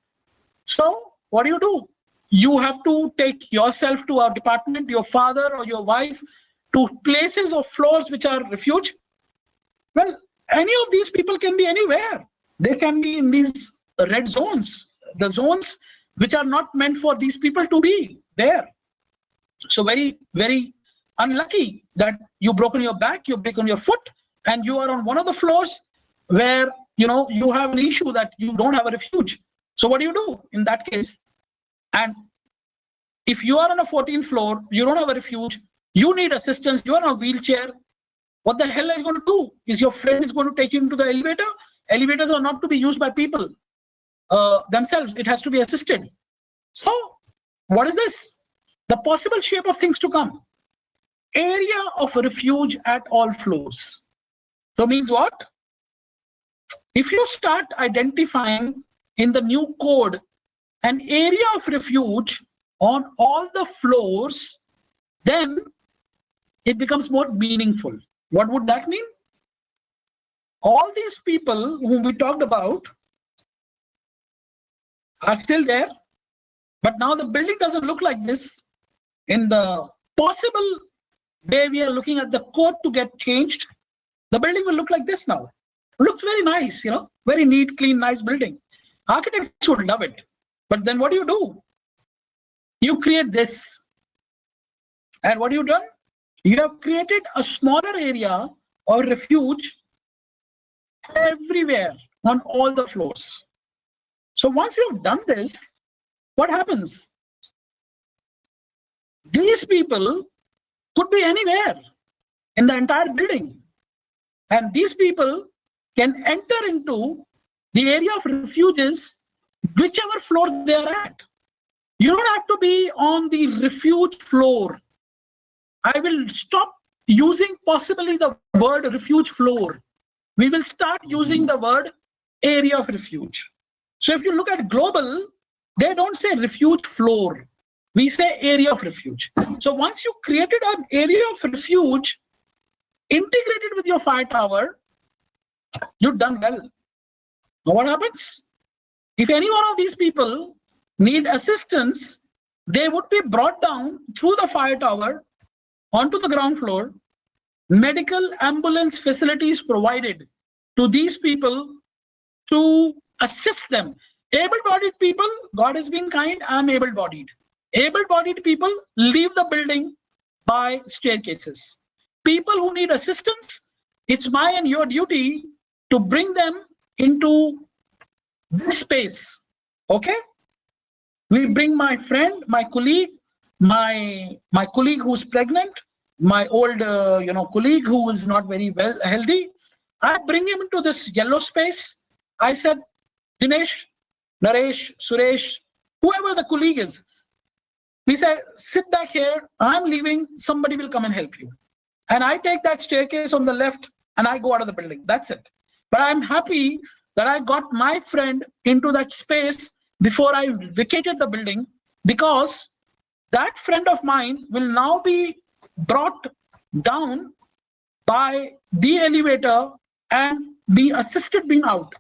So what do? You have to take yourself to our department, your father or your wife, to places or floors which are refuge. Well, any of these people can be anywhere. They can be in these red zones, the zones which are not meant for these people to be there. So very, very unlucky that you've broken your back, you've broken your foot, and you are on one of the floors where you have an issue that you don't have a refuge. So what do you do in that case? And if you are on a 14th floor, you don't have a refuge, you need assistance, you are on a wheelchair, what the hell are you going to do? Is your friend is going to take you into the elevator? Elevators are not to be used by people themselves. It has to be assisted. So what is this? The possible shape of things to come. Area of refuge at all floors. So means what? If you start identifying in the new code an area of refuge on all the floors, then it becomes more meaningful. What would that mean? All these people whom we talked about are still there, but now the building doesn't look like this. In the possible way we are looking at the code to get changed, the building will look like this now. It looks very nice, very neat, clean, nice building. Architects would love it. But then what do? You create this. And what have you done? You have created a smaller area or refuge everywhere on all the floors. So once you have done this, what happens? These people could be anywhere in the entire building. And these people can enter into the area of refuges, whichever floor they are at. You don't have to be on the refuge floor. I will stop using possibly the word refuge floor. We will start using the word area of refuge. So if you look at global, they don't say refuge floor. We say area of refuge. So once you created an area of refuge integrated with your fire tower, you've done well. Now what happens? If any one of these people need assistance, they would be brought down through the fire tower onto the ground floor. Medical ambulance facilities provided to these people to assist them. Able-bodied people, God has been kind, I'm able-bodied. Able-bodied people leave the building by staircases. People who need assistance, it's my and your duty to bring them into this space. Okay? We bring my friend, my colleague, my colleague who's pregnant, my old colleague who is not very well healthy. I bring him into this yellow space. I said, Dinesh, Naresh, Suresh, whoever the colleague is, we say, sit back here, I'm leaving, somebody will come and help you. And I take that staircase on the left and I go out of the building. That's it. But I'm happy that I got my friend into that space before I vacated the building, because that friend of mine will now be brought down by the elevator and be assisted being out.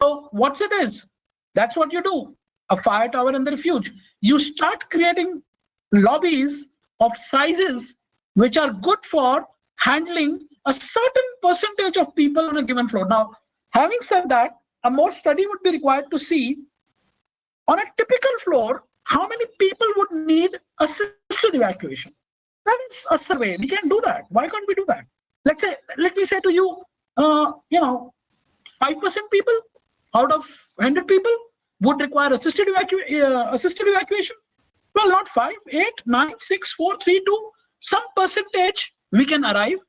So what's it is? That's what you do. A fire tower and the refuge. You start creating lobbies of sizes which are good for handling a certain percentage of people on a given floor. Now, having said that, a more study would be required to see on a typical floor, how many people would need assisted evacuation. That is a survey. We can do that. Why can't we do that? Let me say to you, 5% people out of 100 people would require assisted evacuation. Well, not 5, 8, 9, 6, 4, 3, 2. Some percentage we can arrive.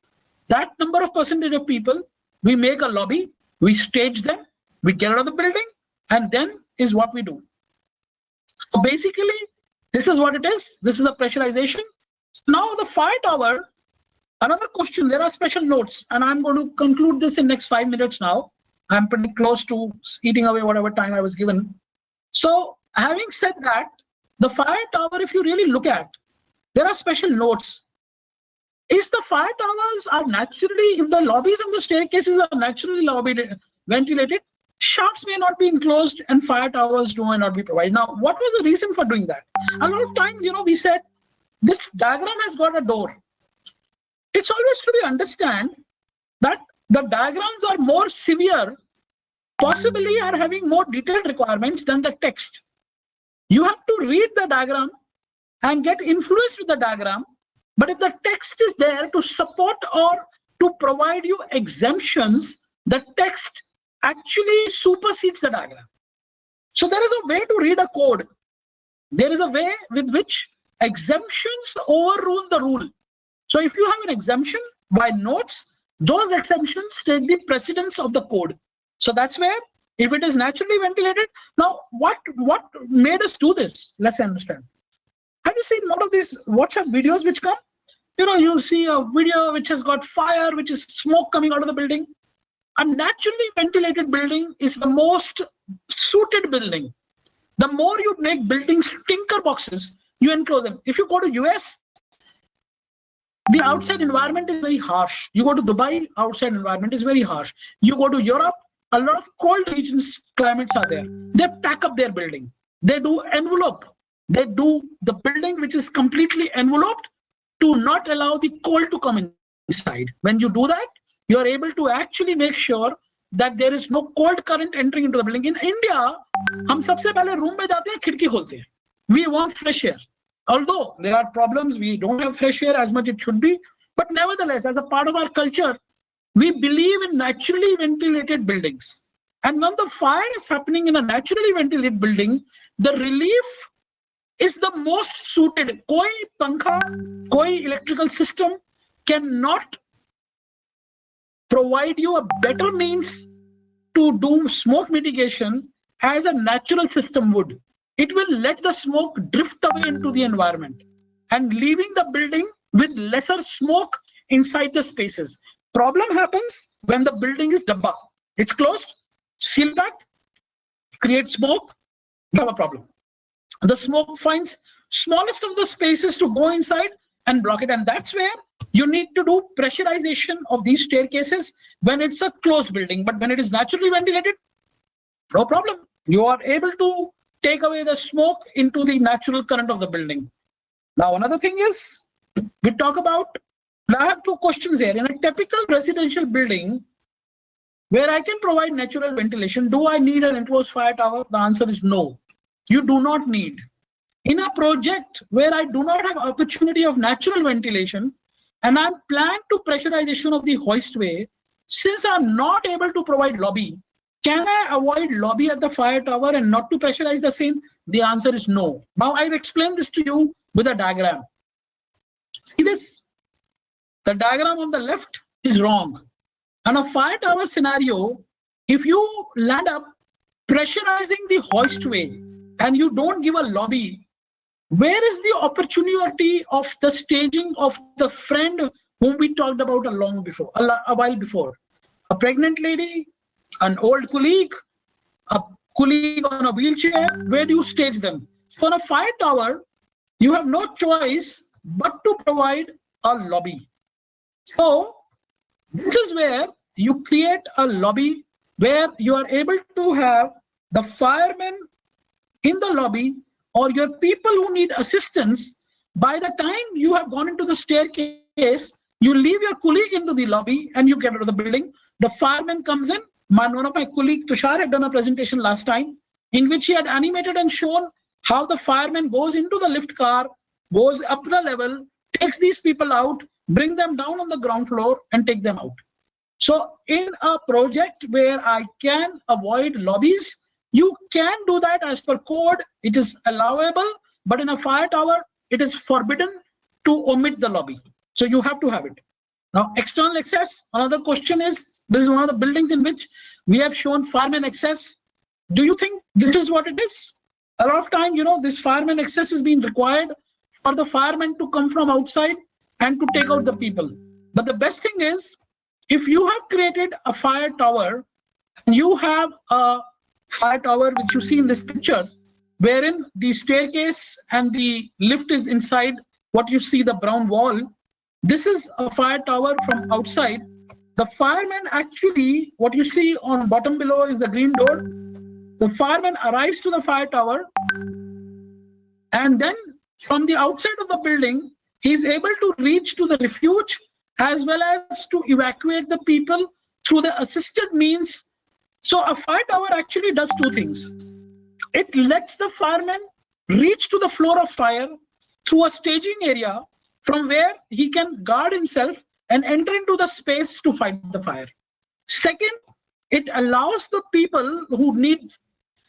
That number of percentage of people, we make a lobby, we stage them, we get out of the building, and then is what we do. So basically, this is what it is. This is a pressurization. Now the fire tower, another question, there are special notes, and I'm going to conclude this in next 5 minutes now. I'm pretty close to eating away whatever time I was given. So having said that, the fire tower, if you really look at, there are special notes. is the fire towers are naturally, if the lobbies and the staircases are naturally ventilated, shafts may not be enclosed and fire towers may not be provided. Now, what was the reason for doing that? A lot of times, we said, this diagram has got a door. It's always to be understand that the diagrams are more severe, possibly are having more detailed requirements than the text. You have to read the diagram and get influenced with the diagram. But if the text is there to support or to provide you exemptions, the text actually supersedes the diagram. So there is a way to read a code. There is a way with which exemptions overrule the rule. So if you have an exemption by notes, those exemptions take the precedence of the code. So that's where, if it is naturally ventilated, now what made us do this? Let's understand. Have you seen a lot of these WhatsApp videos which come? You see a video which has got fire, which is smoke coming out of the building. A naturally ventilated building is the most suited building. The more you make buildings tinker boxes, you enclose them. If you go to US, the outside environment is very harsh. You go to Dubai, outside environment is very harsh. You go to Europe, a lot of cold regions, climates are there. They pack up their building. They do envelope. They do the building which is completely enveloped to not allow the cold to come inside. When you do that, you are able to actually make sure that there is no cold current entering into the building. In India, हम सबसे पहले room में जाते हैं, खिड़की खोलते हैं. We want fresh air. Although there are problems, we don't have fresh air as much as it should be. But nevertheless, as a part of our culture, we believe in naturally ventilated buildings. And when the fire is happening in a naturally ventilated building, the relief is the most suited. Koi pankha, koi electrical system cannot provide you a better means to do smoke mitigation as a natural system would. It will let the smoke drift away into the environment and leaving the building with lesser smoke inside the spaces. Problem happens when the building is dabba. It's closed, sealed back, creates smoke, you have a problem. The smoke finds smallest of the spaces to go inside and block it. And that's where you need to do pressurization of these staircases when it's a closed building. But when it is naturally ventilated, no problem. You are able to take away the smoke into the natural current of the building. Now, another thing is, we talk about, I have two questions here. In a typical residential building, where I can provide natural ventilation, do I need an enclosed fire tower? The answer is no. You do not need. In a project where I do not have opportunity of natural ventilation, and I'm planned to pressurization of the hoistway, since I'm not able to provide lobby, can I avoid lobby at the fire tower and not to pressurize the same? The answer is no. Now I've explained this to you with a diagram. See this? The diagram on the left is wrong. On a fire tower scenario, if you land up pressurizing the hoistway and you don't give a lobby, where is the opportunity of the staging of the friend whom we talked about a while before? A pregnant lady, an old colleague, a colleague on a wheelchair, where do you stage them? For a fire tower, you have no choice but to provide a lobby. So this is where you create a lobby where you are able to have the firemen in the lobby or your people who need assistance. By the time you have gone into the staircase, you leave your colleague into the lobby and you get out of the building. The fireman comes in. One of my colleagues, Tushar, had done a presentation last time in which he had animated and shown how the fireman goes into the lift car, goes up the level, takes these people out, bring them down on the ground floor and take them out. So in a project where I can avoid lobbies, you can do that as per code. It is allowable, but in a fire tower, it is forbidden to omit the lobby. So you have to have it. Now, external access, another question is, this is one of the buildings in which we have shown fireman access. Do you think this is what it is? A lot of time, this fireman access is being required for the firemen to come from outside and to take out the people. But the best thing is, if you have created a fire tower, and you have a fire tower which you see in this picture, wherein the staircase and the lift is inside what you see, the brown wall, This is a fire tower from outside. The fireman actually, what you see on bottom below is the green door. The fireman arrives to the fire tower, and then from the outside of the building, he is able to reach to the refuge as well as to evacuate the people through the assisted means. So a fire tower actually does two things. It lets the fireman reach to the floor of fire through a staging area from where he can guard himself and enter into the space to fight the fire. Second, it allows the people who need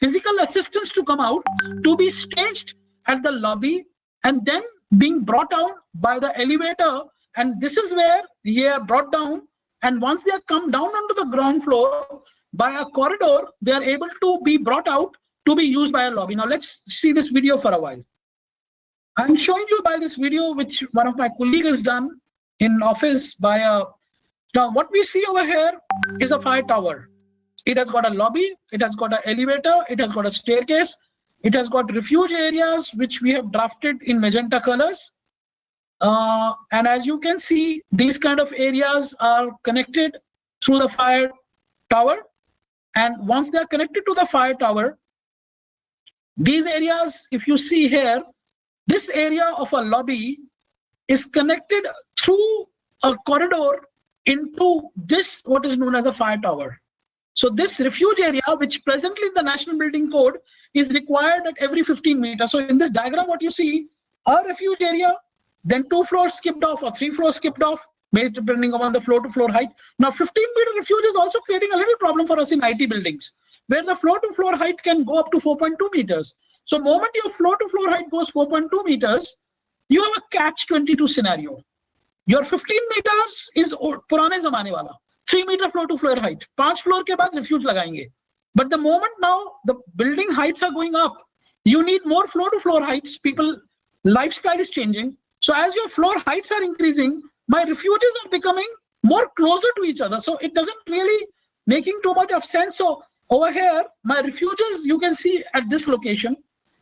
physical assistance to come out to be staged at the lobby and then being brought down by the elevator. And this is where they are brought down. And once they have come down onto the ground floor by a corridor, they are able to be brought out to be used by a lobby. Now let's see this video for a while. I'm showing you by this video, which one of my colleagues has done in office by a, now what we see over here is a fire tower. It has got a lobby, it has got an elevator, it has got a staircase, it has got refuge areas, which we have drafted in magenta colors. And as you can see, these kind of areas are connected through the fire tower. And once they are connected to the fire tower, these areas, if you see here, this area of a lobby is connected through a corridor into this, what is known as a fire tower. So this refuge area, which presently in the National Building Code is required at every 15 meters. So in this diagram, what you see, a refuge area, then 2 floors skipped off or 3 floors skipped off, depending on the floor to floor height. Now 15-meter refuge is also creating a little problem for us in IT buildings, where the floor to floor height can go up to 4.2 meters. So moment your floor to floor height goes 4.2 meters, you have a catch-22 scenario. Your 15 meters is purane zamane wala. 3 meter floor to floor height. 5 floor ke baad refuge lagayenge. But the moment now the building heights are going up, you need more floor to floor heights. People lifestyle is changing. So as your floor heights are increasing, my refuges are becoming more closer to each other. So it doesn't really making too much of sense. So over here, my refuges you can see at this location.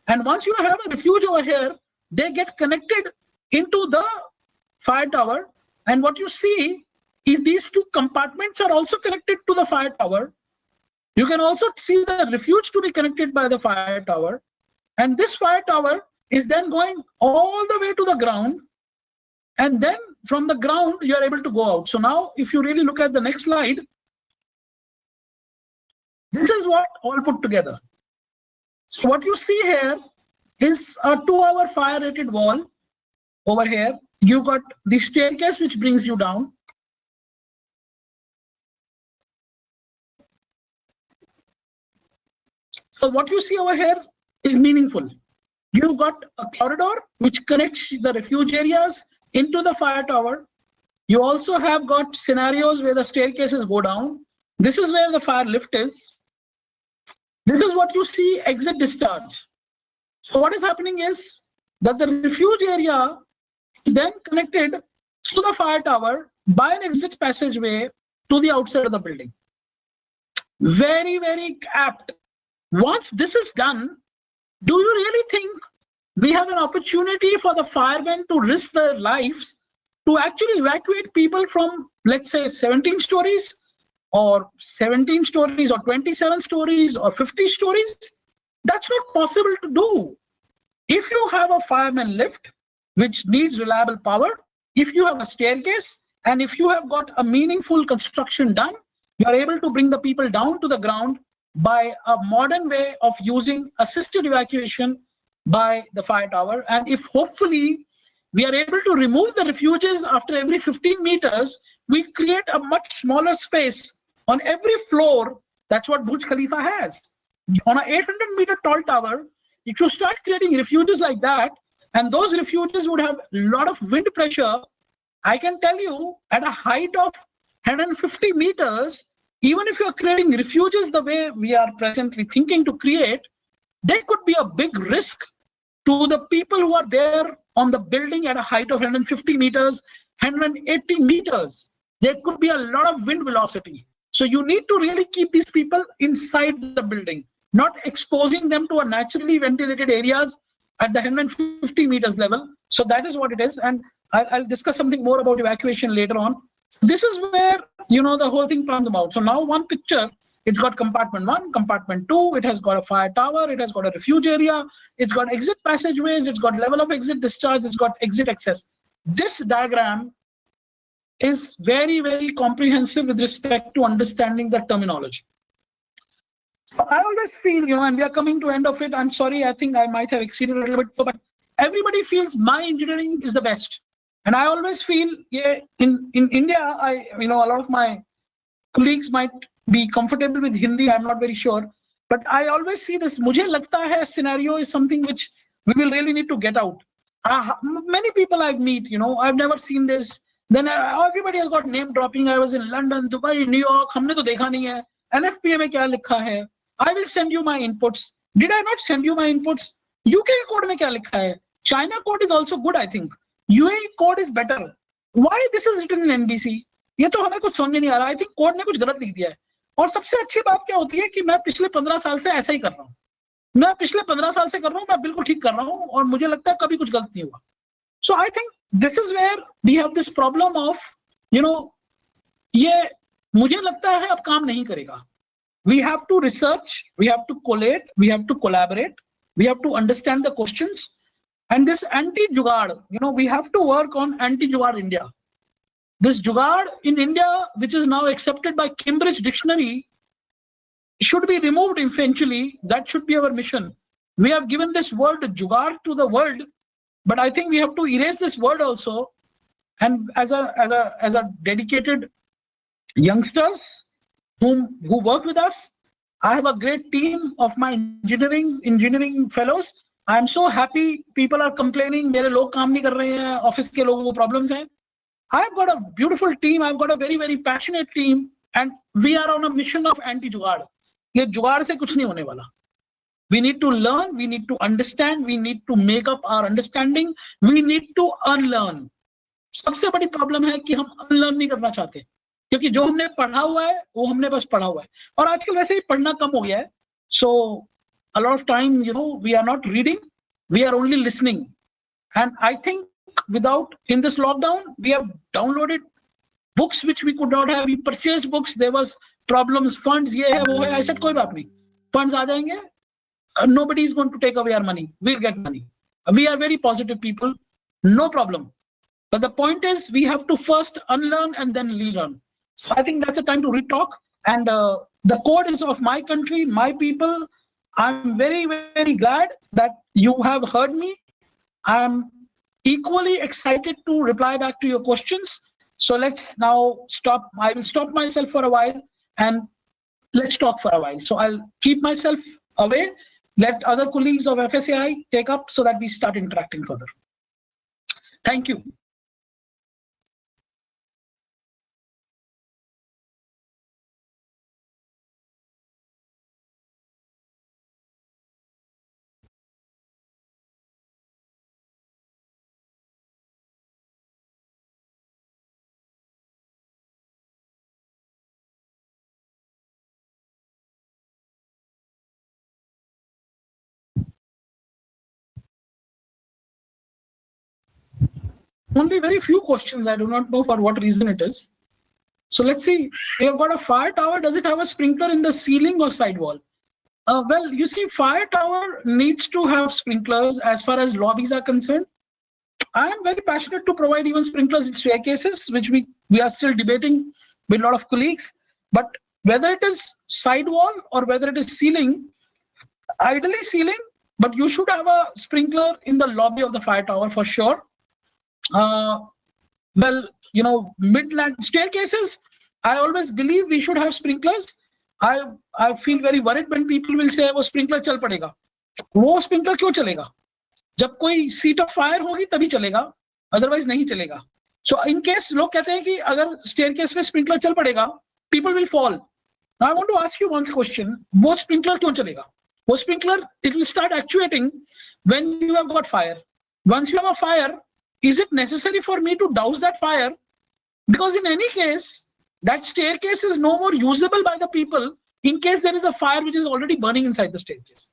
And once you have a refuge over here, they get connected into the fire tower. And what you see is these 2 compartments are also connected to the fire tower. You can also see the refuge to be connected by the fire tower. And this fire tower is then going all the way to the ground. And then from the ground, you are able to go out. So now, if you really look at the next slide, this is what all put together. So what you see here is a 2-hour fire rated wall over here. You got the staircase, which brings you down. So what you see over here is meaningful. You've got a corridor which connects the refuge areas into the fire tower. You also have got scenarios where the staircases go down. This is where the fire lift is. This is what you see exit discharge. So what is happening is that the refuge area is then connected to the fire tower by an exit passageway to the outside of the building. Very, very apt. Once this is done, do you really think we have an opportunity for the firemen to risk their lives to actually evacuate people from, let's say, 17 stories or 17 stories or 27 stories or 50 stories? That's not possible to do. If you have a fireman lift, which needs reliable power, if you have a staircase, and if you have got a meaningful construction done, you are able to bring the people down to the ground by a modern way of using assisted evacuation by the fire tower. And if hopefully we are able to remove the refuges after every 15 meters, we create a much smaller space on every floor. That's what Burj Khalifa has. On an 800-meter tall tower, if you start creating refuges like that, and those refuges would have a lot of wind pressure, I can tell you at a height of 150 meters, even if you're creating refuges the way we are presently thinking to create, there could be a big risk to the people who are there on the building at a height of 150 meters, 180 meters. There could be a lot of wind velocity. So you need to really keep these people inside the building, not exposing them to a naturally ventilated areas at the 150 meters level. So that is what it is. And I'll discuss something more about evacuation later on. This is where, the whole thing turns about. So now one picture, it's got compartment 1, compartment 2, it has got a fire tower, it has got a refuge area, it's got exit passageways, it's got level of exit discharge, it's got exit access. This diagram is very, very comprehensive with respect to understanding the terminology. I always feel, and we are coming to end of it. I'm sorry, I think I might have exceeded a little bit, but everybody feels my engineering is the best. And I always feel, in India, a lot of my colleagues might be comfortable with Hindi, I'm not very sure. But I always see this, mujhe lagta hai scenario is something which we will really need to get out. Many people I've met, I've never seen this. Then everybody has got name dropping. I was in London, Dubai, New York. हमने तो देखा नहीं है. NFPA में क्या लिखा है? I will send you my inputs. Did I not send you my inputs? UK code में क्या लिखा है? China code is also good, I think. UAE code is better. Why this is written in NDC? ये तो हमें कुछ समझ नहीं आ रहा. I think code ने कुछ गलत लिख दिया है. और सबसे अच्छी बात क्या होती है कि मैं पिछले 15 साल से ऐसा ही कर रहा हूँ. मैं पिछले 15 साल से कर रहा हूँ. मैं बिल्कुल ठीक कर रहा हूँ और मुझे लगता है कभी कुछ गलत नहीं हुआ. So I think this is where we have this problem of, ये मुझे लगता है अब काम नहीं करेगा. We have to research, we have to collate, we have to collaborate, we have to understand the questions. And this anti-jugaad, we have to work on anti-jugaad India. This jugaad in India, which is now accepted by Cambridge Dictionary, should be removed eventually. That should be our mission. We have given this word jugaad to the world, but I think we have to erase this word also. And as a dedicated youngsters who work with us, I have a great team of my engineering fellows. I am so happy. People are complaining, मेरे लोग काम नहीं कर रहे हैं, office के लोगों को problems हैं. I have got a beautiful team. I've got a very, very passionate team, and we are on a mission of anti-jugaad. ये जुगाड़ से कुछ नहीं होने वाला. We need to learn, we need to understand, we need to make up our understanding, we need to unlearn. सबसे बड़ी problem है कि हम अनलर्न नहीं करना चाहते, क्योंकि जो हमने पढ़ा हुआ है वो हमने बस पढ़ा हुआ है. और आजकल वैसे ही पढ़ना कम हो गया है. So a lot of time, we are not reading, we are only listening. And I think in this lockdown, we have downloaded books which we could not have. We purchased books, there was problems, funds, ये है वो है. I said कोई बात नहीं, funds आ जाएंगे. Nobody is going to take away our money. We'll get money. We are very positive people, no problem. But the point is, we have to first unlearn and then relearn. So I think that's the time to retalk. And the code is of my country, my people. I'm very, very glad that you have heard me. I'm equally excited to reply back to your questions. So let's now stop. I will stop myself for a while and let's talk for a while. So I'll keep myself away. Let other colleagues of FSAI take up so that we start interacting further. Thank you. Only very few questions. I do not know for what reason it is. So let's see. We have got a fire tower. Does it have a sprinkler in the ceiling or sidewall? Well, you see, fire tower needs to have sprinklers as far as lobbies are concerned. I am very passionate to provide even sprinklers in staircases, which we are still debating with a lot of colleagues. But whether it is sidewall or whether it is ceiling, ideally ceiling, but you should have a sprinkler in the lobby of the fire tower for sure. Well, midland staircases, I always believe we should have sprinklers. I feel very worried when people will say, वो sprinkler चल पड़ेगा. वो sprinkler क्यों चलेगा? जब कोई seat of fire होगी तभी चलेगा, otherwise नहीं चलेगा. So in case लोग कहते हैं कि अगर staircase में sprinkler चल पड़ेगा, people will fall. Now I want to ask you one question. वो sprinkler क्यों चलेगा? वो sprinkler, it will start actuating when you have got fire. Once you have a fire, is it necessary for me to douse that fire? Because in any case, that staircase is no more usable by the people in case there is a fire which is already burning inside the staircase.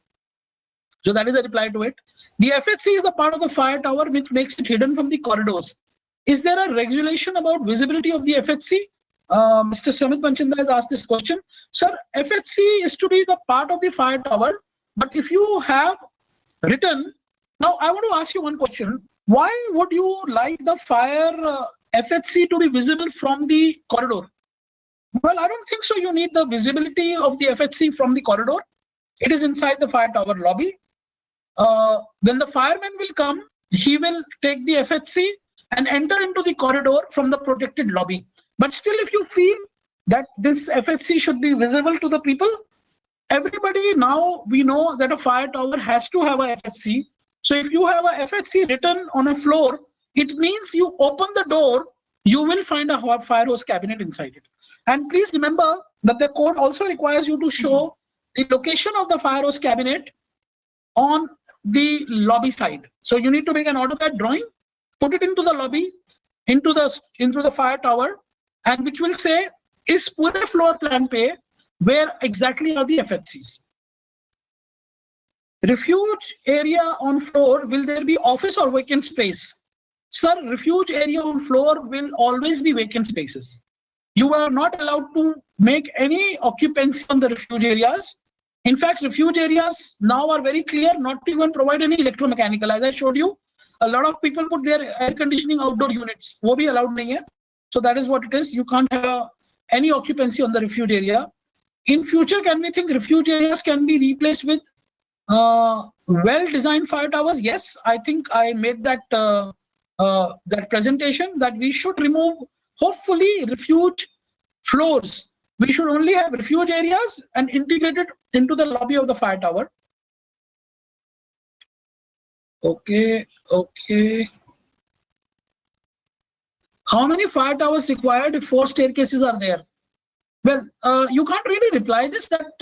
So that is a reply to it. The FSC is the part of the fire tower which makes it hidden from the corridors. Is there a regulation about visibility of the FHC? Mr. Samit Panchinda has asked this question. Sir, FHC is to be the part of the fire tower, but if you have written, now I want to ask you one question. Why would you like the fire FHC to be visible from the corridor? Well, I don't think so. You need the visibility of the FHC from the corridor. It is inside the fire tower lobby. When the fireman will come, he will take the FHC and enter into the corridor from the protected lobby. But still, if you feel that this FHC should be visible to the people, everybody now, we know that a fire tower has to have a FHC. So if you have a FHC written on a floor, it means you open the door, you will find a fire hose cabinet inside it. And please remember that the code also requires you to show the location of the fire hose cabinet on the lobby side. So you need to make an AutoCAD drawing, put it into the lobby, into the fire tower, and which will say, is pure floor plan pe, where exactly are the FHCs? Refuge area on floor, will there be office or vacant space? Sir, refuge area on floor will always be vacant spaces. You are not allowed to make any occupancy on the refuge areas. In fact, refuge areas now are very clear not to even provide any electromechanical. As I showed you, a lot of people put their air conditioning outdoor units. Wo bhi allowed nahi hai. So that is what it is. You can't have any occupancy on the refuge area. In future, can we think refuge areas can be replaced with well-designed fire towers? Yes, I think I made that that presentation that we should remove, hopefully, refuge floors. We should only have refuge areas and integrate it into the lobby of the fire tower. Okay. How many fire towers required if 4 staircases are there? Well, you can't really reply this, that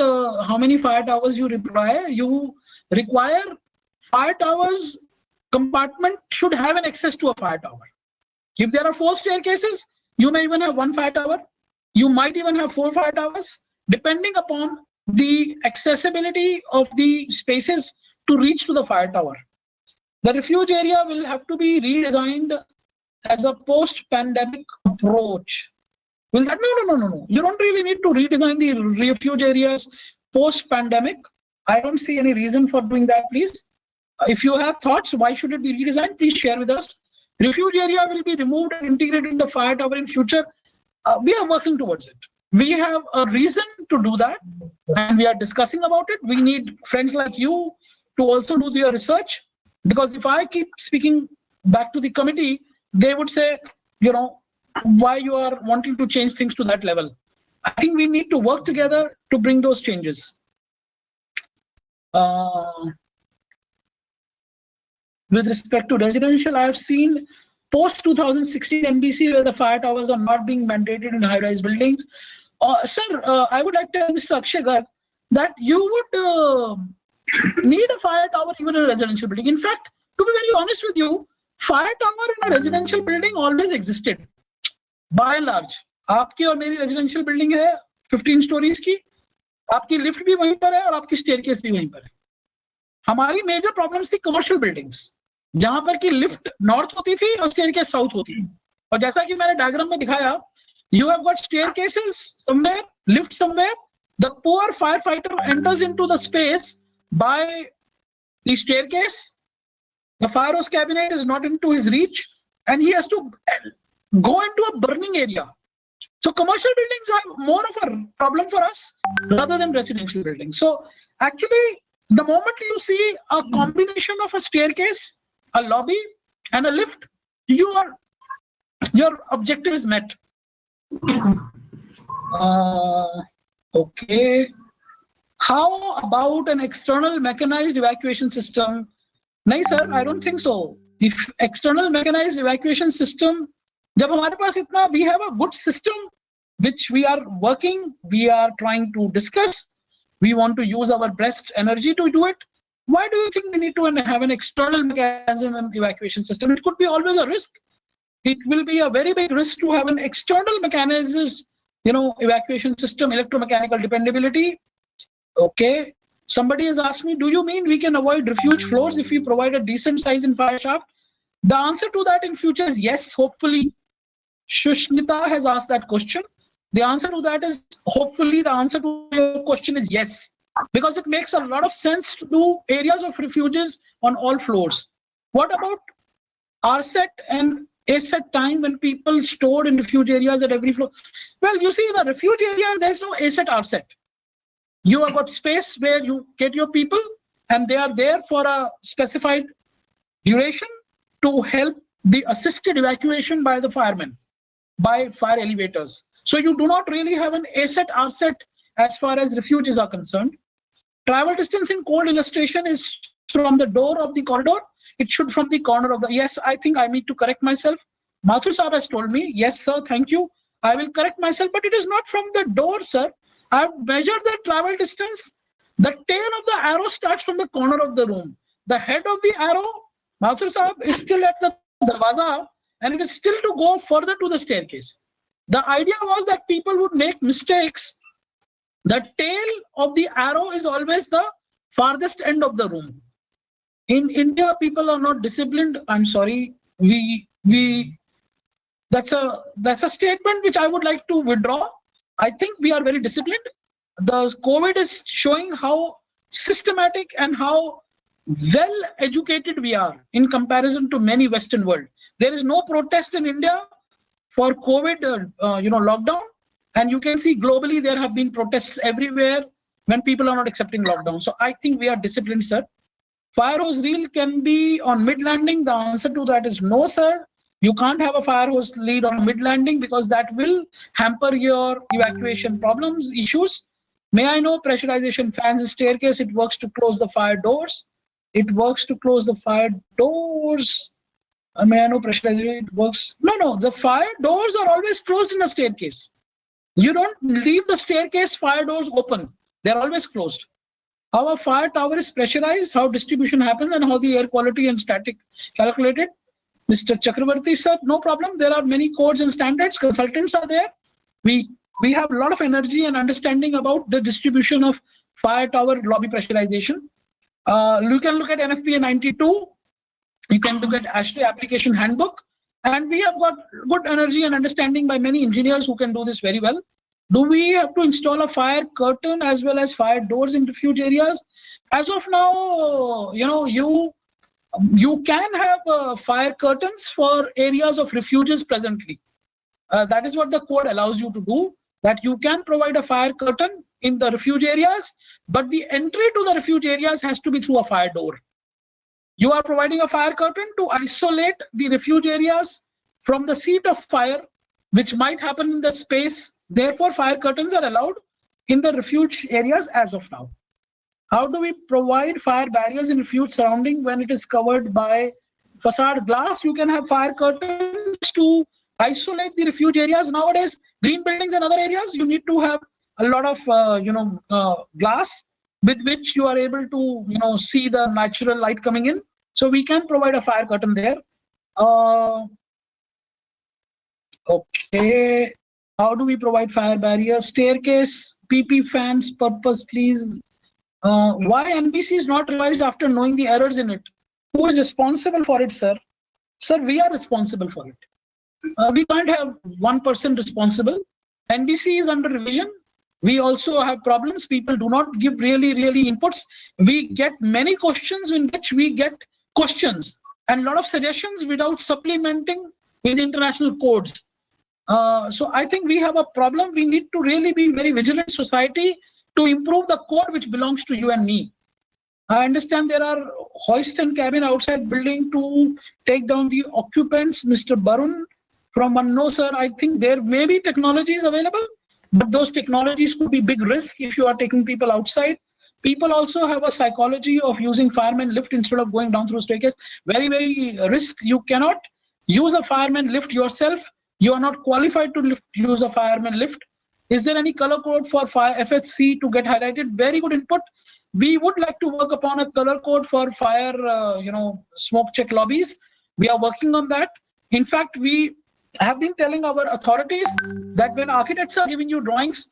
how many fire towers you require. You require fire towers, compartment should have an access to a fire tower. If there are 4 staircases, you may even have 1 fire tower. You might even have 4 fire towers, depending upon the accessibility of the spaces to reach to the fire tower. The refuge area will have to be redesigned as a post-pandemic approach. Will that? No. You don't really need to redesign the refuge areas post-pandemic. I don't see any reason for doing that, please. If you have thoughts, why should it be redesigned? Please share with us. Refuge area will be removed and integrated in the fire tower in future. We are working towards it. We have a reason to do that, and we are discussing about it. We need friends like you to also do their research, because if I keep speaking back to the committee, they would say, why you are wanting to change things to that level. I think we need to work together to bring those changes. With respect to residential, I have seen post 2016 NBC where the fire towers are not being mandated in high-rise buildings. Sir, I would like to tell Mr. Akshay Garg that you would need a fire tower even in a residential building. In fact, to be very honest with you, fire tower in a residential building always existed. By and large, आपकी और मेरी residential building है 15 stories की, आपकी lift भी वहीं पर है और आपकी staircase भी वहीं पर है. हमारी major problems थी commercial buildings, जहां पर की lift north होती थी और staircase south होती थी. और जैसा कि मैंने diagram में दिखाया, you have got staircases somewhere, lift somewhere. The poor firefighter enters into the space by the staircase. The fire hose cabinet is not into his reach, and he has to go into a burning area. So commercial buildings are more of a problem for us rather than residential buildings. So actually, the moment you see a combination of a staircase, a lobby, and a lift, your objective is met. Okay. How about an external mechanized evacuation system? No, sir, I don't think so. If external mechanized evacuation system, जब हमारे पास इतना, we have a good system which we are working, we are trying to discuss, we want to use our best energy to do it. Why do you think we need to have an external mechanism and evacuation system? It could be always a risk. It will be a very big risk to have an external mechanism, evacuation system, electromechanical dependability. Okay. Somebody has asked me, do you mean we can avoid refuge floors if we provide a decent size in fire shaft? The answer to that in future is yes, hopefully. Shushmita has asked that question. The answer to that is hopefully the answer to your question is yes, because it makes a lot of sense to do areas of refuges on all floors. What about RSET and ASET time when people stored in refuge areas at every floor? Well, you see, in a refuge area, there's no ASET, RSET. You have got space where you get your people and they are there for a specified duration to help the assisted evacuation by the firemen, by fire elevators. So you do not really have an ASET, RSET as far as refuges are concerned. Travel distance in cold illustration is from the door of the corridor. It should from the corner of the, yes, I think I need to correct myself. Mathur Saab has told me, yes, sir, thank you. I will correct myself, but it is not from the door, sir. I have measured the travel distance. The tail of the arrow starts from the corner of the room. The head of the arrow, Mathur Saab, is still at the darwaza, and it is still to go further to the staircase. The idea was that people would make mistakes. The tail of the arrow is always the farthest end of the room. In India, people are not disciplined. I'm sorry. That's a statement which I would like to withdraw. I think we are very disciplined. The COVID is showing how systematic and how well educated we are in comparison to many Western world. There is no protest in India for COVID, lockdown, and you can see globally there have been protests everywhere when people are not accepting lockdown. So I think we are disciplined, sir. Fire hose reel can be on mid landing. The answer to that is no, sir. You can't have a fire hose lead on mid landing because that will hamper your evacuation problems, issues. May I know pressurization fans and staircase? It works to close the fire doors. It works to close the fire doors. May I know pressurization? It works. No. The fire doors are always closed in a staircase. You don't leave the staircase fire doors open. They're always closed. How a fire tower is pressurized, how distribution happens, and how the air quality and static calculated. Mr. Chakravarti sir, no problem. There are many codes and standards. Consultants are there. We have a lot of energy and understanding about the distribution of fire tower lobby pressurization. You can look at NFPA 92. You can look at ASHRAE application handbook. And we have got good energy and understanding by many engineers who can do this very well. Do we have to install a fire curtain as well as fire doors in refuge areas? As of now, you can have fire curtains for areas of refuges presently. That is what the code allows you to do, that you can provide a fire curtain in the refuge areas, but the entry to the refuge areas has to be through a fire door. You are providing a fire curtain to isolate the refuge areas from the seat of fire, which might happen in the space. Therefore, fire curtains are allowed in the refuge areas as of now. How do we provide fire barriers in refuge surrounding when it is covered by facade glass? You can have fire curtains to isolate the refuge areas. Nowadays, green buildings and other areas, you need to have a lot of glass with which you are able to see the natural light coming in. So we can provide a fire curtain there. Okay. How do we provide fire barriers? Staircase, PP fans, purpose, please. Why NBC is not revised after knowing the errors in it? Who is responsible for it, sir? Sir, we are responsible for it. We can't have one person responsible. NBC is under revision. We also have problems. People do not give really inputs. We get many questions in which we get questions and a lot of suggestions without supplementing with international codes. So I think we have a problem. We need to really be very vigilant society to improve the code which belongs to you and me. I understand there are hoists and cabin outside building to take down the occupants. Mr. Barun from Manno, sir, I think there may be technologies available, but those technologies could be big risk if you are taking people outside. People also have a psychology of using fireman lift instead of going down through staircase. Very risk. You cannot use a fireman lift yourself. You are not qualified to use a fireman lift. Is there any color code for fire FHC to get highlighted? Very good input. We would like to work upon a color code for fire, smoke check lobbies. We are working on that. In fact, we have been telling our authorities that when architects are giving you drawings,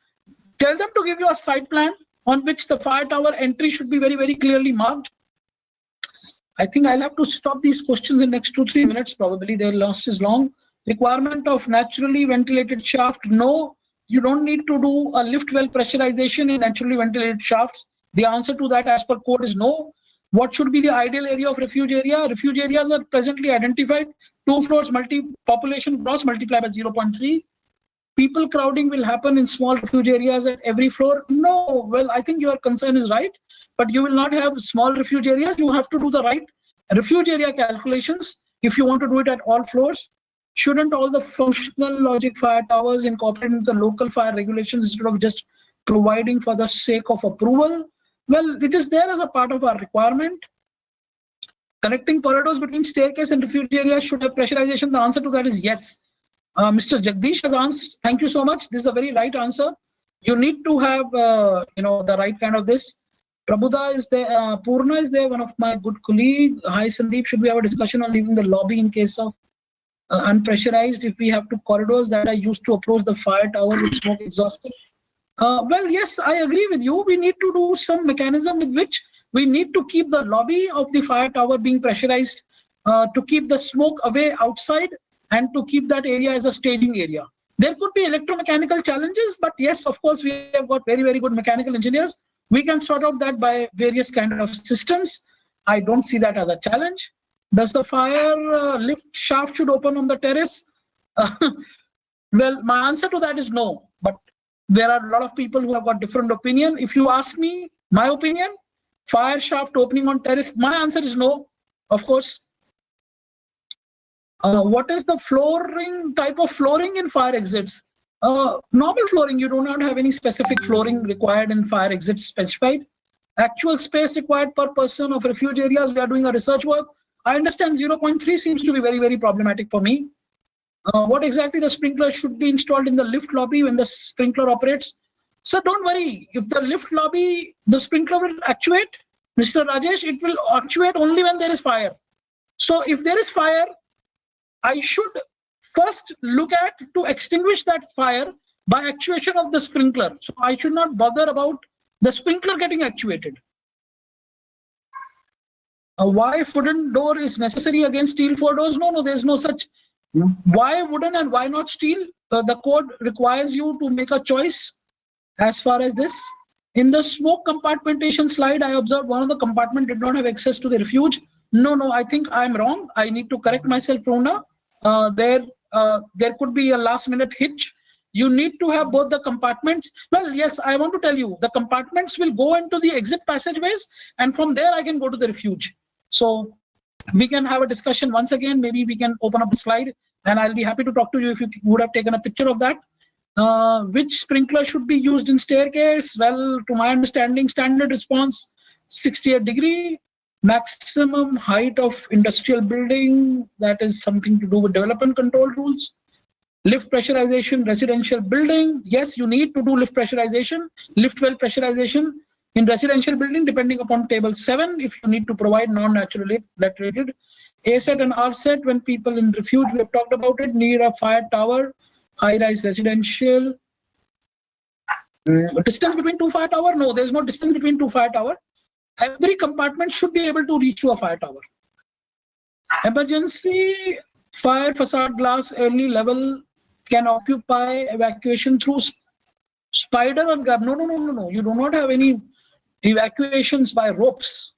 tell them to give you a site plan on which the fire tower entry should be very clearly marked. I think I'll have to stop these questions in next 2-3 minutes. Probably their last is long. Requirement of naturally ventilated shaft. No, you don't need to do a lift well pressurization in naturally ventilated shafts. The answer to that as per code is no. What should be the ideal area of refuge area? Refuge areas are presently identified. 2 floors population gross multiplied by 0.3. People crowding will happen in small refuge areas at every floor. No, well, I think your concern is right, but you will not have small refuge areas. You have to do the right refuge area calculations if you want to do it at all floors. Shouldn't all the functional logic fire towers incorporate into the local fire regulations instead of just providing for the sake of approval? Well, it is there as a part of our requirement. Connecting corridors between staircase and refuge areas should have pressurization. The answer to that is yes. Mr. Jagdish has asked, thank you so much. This is a very right answer. You need to have, the right kind of this. Prabhuda is there, Purna is there, one of my good colleagues. Hi, Sandeep, should we have a discussion on leaving the lobby in case of unpressurized if we have 2 corridors that are used to approach the fire tower with smoke exhausted? Well, yes, I agree with you. We need to do some mechanism with which we need to keep the lobby of the fire tower being pressurized to keep the smoke away outside and to keep that area as a staging area. There could be electromechanical challenges, but yes, of course, we have got very, very good mechanical engineers. We can sort out that by various kind of systems. I don't see that as a challenge. Does the fire lift shaft should open on the terrace? Well, my answer to that is no, but there are a lot of people who have got different opinion. If you ask me, my opinion, fire shaft opening on terrace, my answer is no, of course. What is the flooring, type of flooring in fire exits? Normal flooring, you do not have any specific flooring required in fire exits specified. Actual space required per person of refuge areas, we are doing a research work. I understand 0.3 seems to be very, very problematic for me. What exactly the sprinkler should be installed in the lift lobby when the sprinkler operates? So don't worry, if the lift lobby, the sprinkler will actuate, Mr. Rajesh, it will actuate only when there is fire. So if there is fire, I should first look at to extinguish that fire by actuation of the sprinkler. So I should not bother about the sprinkler getting actuated. Why wooden door is necessary against steel for doors? No, there's no such. Why wooden and why not steel? The code requires you to make a choice as far as this. In the smoke compartmentation slide, I observed one of the compartment did not have access to the refuge. No, I think I'm wrong. I need to correct myself, Pruna. There could be a last minute hitch. You need to have both the compartments. Well, yes, I want to tell you, the compartments will go into the exit passageways, and from there I can go to the refuge. So we can have a discussion once again. Maybe we can open up the slide, and I'll be happy to talk to you if you would have taken a picture of that. Which sprinkler should be used in staircase? Well, to my understanding, standard response 68 degree. Maximum height of industrial building, that is something to do with development control rules. Lift pressurization, residential building. Yes, you need to do lift pressurization, lift well pressurization in residential building, depending upon table 7, if you need to provide non-naturally rated. A set and R set, when people in refuge, we have talked about it, need a fire tower, high-rise residential. Distance between 2 fire tower? No, there's no distance between 2 fire tower. Every compartment should be able to reach to a fire tower. Emergency fire facade glass early level can occupy evacuation through spider or grab. No. You do not have any evacuations by ropes.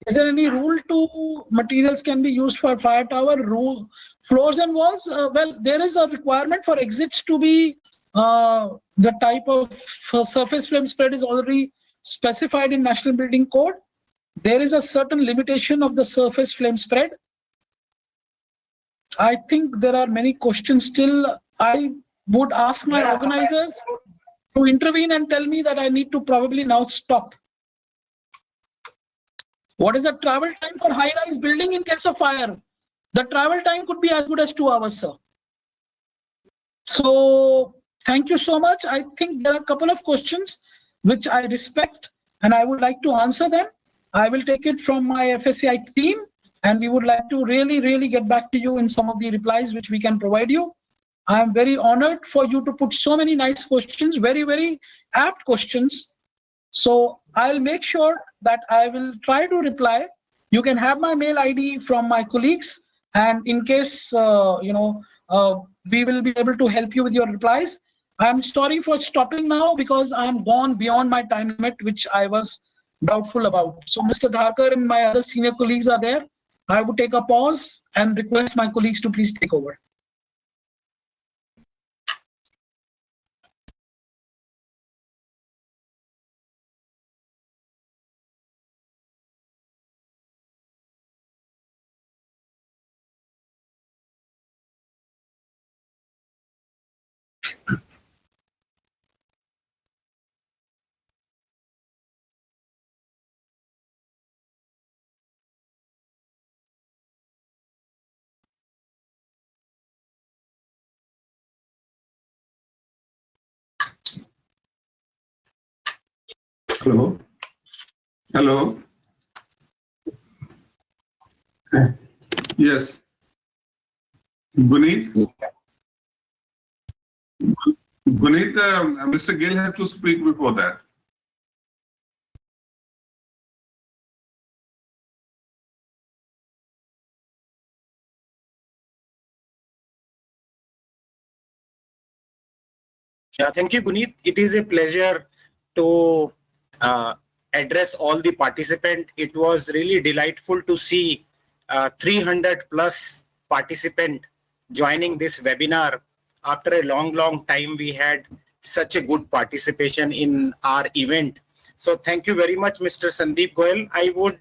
Is there any rule to materials can be used for fire tower? Rule floors and walls? Well, there is a requirement for exits to be the type of surface flame spread is already specified in National Building Code. There is a certain limitation of the surface flame spread. I think there are many questions still. I would ask my organizers to intervene and tell me that I need to probably now stop. What is the travel time for high-rise building in case of fire? The travel time could be as good as 2 hours, sir. So thank you so much. I think there are a couple of questions which I respect and I would like to answer them. I will take it from my FSAI team and we would like to really get back to you in some of the replies which we can provide you. I am very honored for you to put so many nice questions, very apt questions. So I'll make sure that I will try to reply. You can have my mail ID from my colleagues, and in case we will be able to help you with your replies. I'm sorry for stopping now because I'm gone beyond my time limit, which I was doubtful about. So Mr. Dharkar and my other senior colleagues are there. I would take a pause and request my colleagues to please take over. Hello. Hello. Yes. Guneet. Guneet, Mr. Goel has to speak before that. Yeah, thank you, Guneet. It is a pleasure to address all the participants. It was really delightful to see 300 plus participants joining this webinar. After a long time, we had such a good participation in our event. So thank you very much, Mr. Sandeep Goel. I would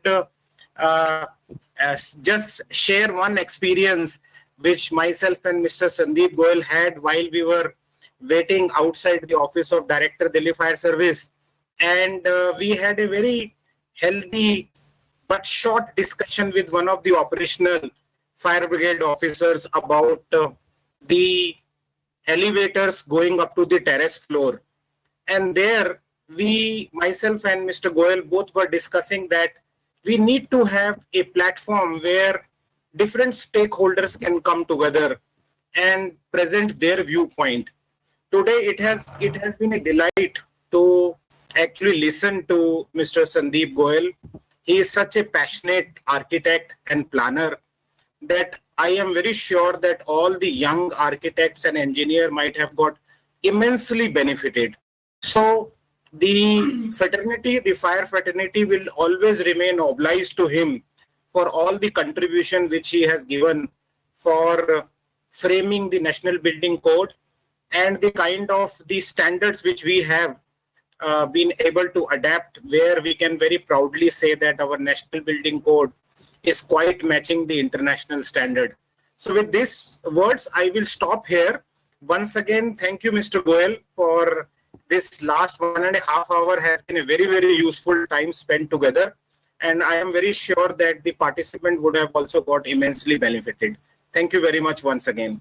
just share one experience which myself and Mr. Sandeep Goel had while we were waiting outside the office of Director Delhi Fire Service, and we had a very healthy but short discussion with one of the operational fire brigade officers about the elevators going up to the terrace floor. And there myself and Mr. Goel both were discussing that we need to have a platform where different stakeholders can come together and present their viewpoint. Today, it has been a delight to actually listen to Mr. Sandeep Goel. He is such a passionate architect and planner that I am very sure that all the young architects and engineers might have got immensely benefited. So the fraternity, the fire fraternity, will always remain obliged to him for all the contribution which he has given for framing the National Building Code and the kind of the standards which we have been able to adapt, where we can very proudly say that our National Building Code is quite matching the international standard. So with these words, I will stop here. Once again, thank you, Mr. Goel, for this last 1.5 hours has been a very useful time spent together. And I am very sure that the participant would have also got immensely benefited. Thank you very much once again.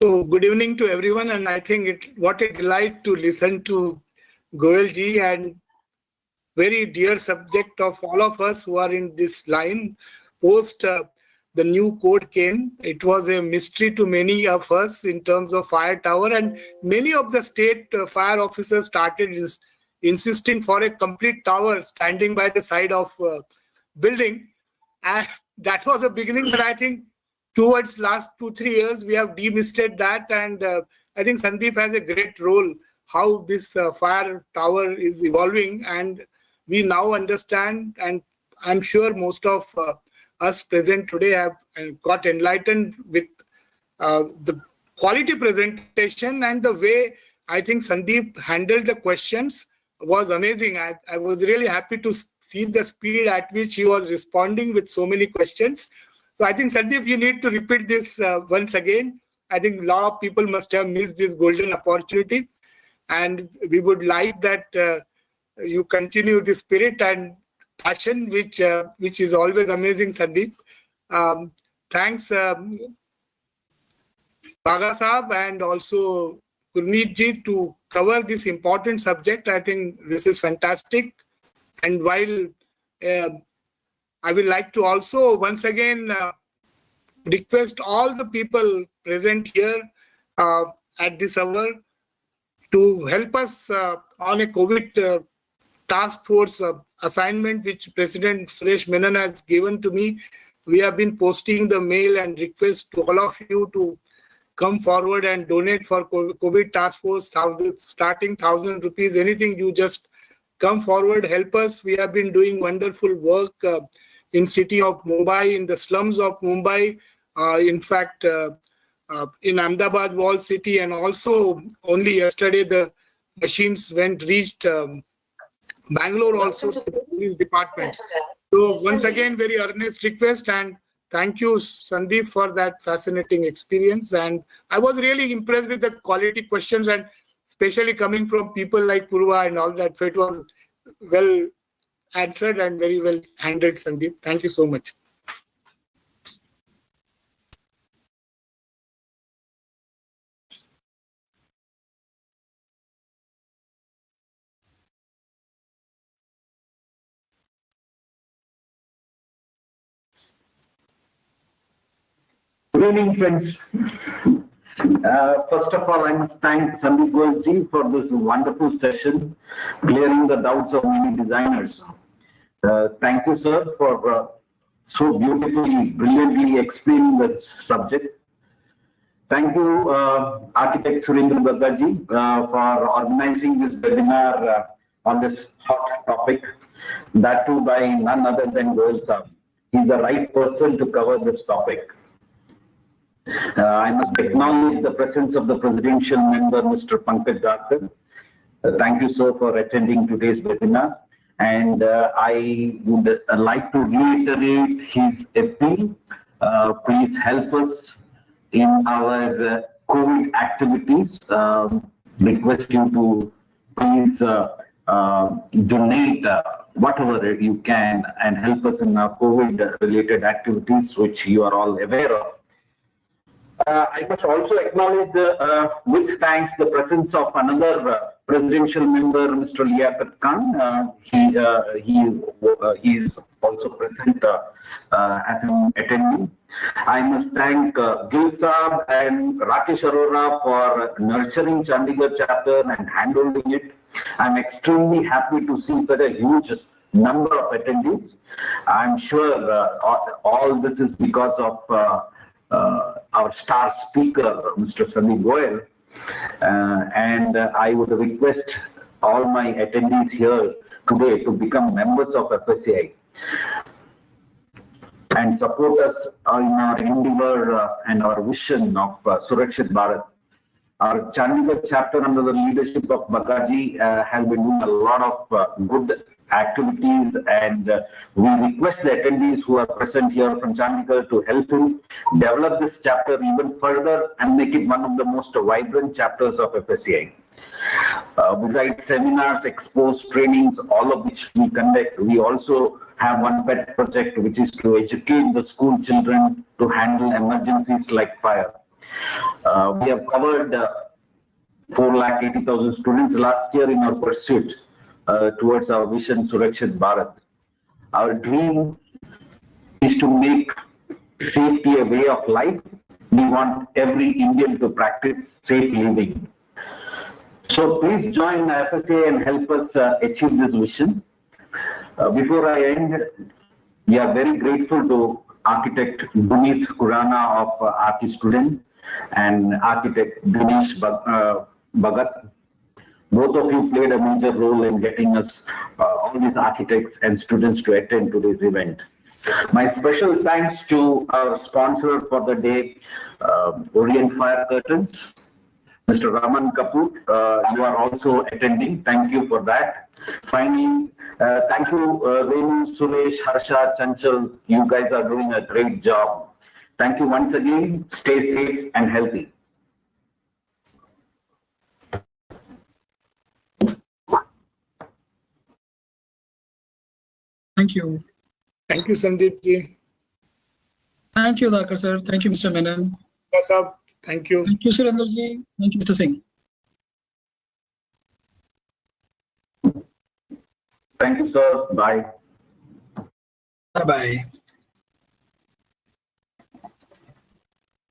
So good evening to everyone, and I think what a delight to listen to Goel ji, and very dear subject of all of us who are in this line. Post the new code came, it was a mystery to many of us in terms of fire tower, and many of the state fire officers started insisting for a complete tower standing by the side of building, and that was a beginning. But I think towards last 2-3 years, we have demystified that, and I think Sandeep has a great role how this fire tower is evolving, and we now understand, and I'm sure most of us present today have got enlightened with the quality presentation, and the way I think Sandeep handled the questions was amazing. I was really happy to see the speed at which he was responding with so many questions. So I think, Sandeep, you need to repeat this once again. I think a lot of people must have missed this golden opportunity. And we would like that you continue the spirit and passion, which is always amazing, Sandeep. Thanks, Bhaga Saab, and also Gurmeet ji to cover this important subject. I think this is fantastic. And while I will like to also once again request all the people present here at this hour to help us on a COVID task force assignment which President Suresh Menon has given to me. We have been posting the mail and request to all of you to come forward and donate for COVID task force, starting 1,000 rupees, anything, you just come forward, help us. We have been doing wonderful work in city of Mumbai, in the slums of Mumbai, in fact, in Ahmedabad walled city, and also only yesterday the machines reached Bangalore also to the police department. So once again, very earnest request, and thank you, Sandeep, for that fascinating experience. And I was really impressed with the quality questions, and especially coming from people like Purva and all that. So it was well answered and very well handled, Sandeep. Thank you so much. Good evening, friends. First of all, I must thank Sandeep Goel for this wonderful session, clearing the doubts of many designers. Thank you, sir, for so beautifully, brilliantly explaining the subject. Thank you, Architect Surendra Bagaji, for organizing this webinar on this hot topic, that too by none other than Goel sir. He's the right person to cover this topic. I must acknowledge the presence of the presidential member, Mr. Pankaj Darkar. Thank you, sir, for attending today's webinar. And I would like to reiterate his appeal. Please help us in our COVID activities. Request you to please donate whatever you can and help us in our COVID-related activities, which you are all aware of. I must also acknowledge, with thanks, the presence of another presidential member, Mr. Liaquat Khan. He is also present as an attendee. I must thank Gil Saab and Rakesh Arora for nurturing Chandigarh chapter and handling it. I'm extremely happy to see such a huge number of attendees. I'm sure all this is because of our star speaker, Mr. Sandeep Goel, and I would request all my attendees here today to become members of FSAI and support us in our endeavor and our vision of Surakshit Bharat. Our Chandigarh chapter, under the leadership of Bagaji, has been doing a lot of good activities, and we request the attendees who are present here from Chandigarh to help him develop this chapter even further and make it one of the most vibrant chapters of FSAI. Besides seminars, expos, trainings, all of which we conduct, we also have one pet project, which is to educate the school children to handle emergencies like fire. We have covered 480,000 students last year in our pursuit towards our vision, Surakshit Bharat. Our dream is to make safety a way of life. We want every Indian to practice safe living. So please join FSA and help us achieve this vision. Before I end, we are very grateful to Architect Guneet Khurana of ARCHISTUDENT and Architect Dinesh Bhagat. Both of you played a major role in getting us, all these architects and students, to attend today's event. My special thanks to our sponsor for the day, Orient Fire Curtains, Mr. Raman Kapoor. You are also attending. Thank you for that. Finally, thank you, Renu, Suresh, Harsha, Chanchal. You guys are doing a great job. Thank you once again. Stay safe and healthy. Thank you. Thank you, Sandeep ji. Thank you, Darkar sir. Thank you, Mr. Menon. Yes, sir. Thank you. Thank you, Surendra ji. Thank you, Mr. Singh. Thank you, sir. Bye. Bye-bye.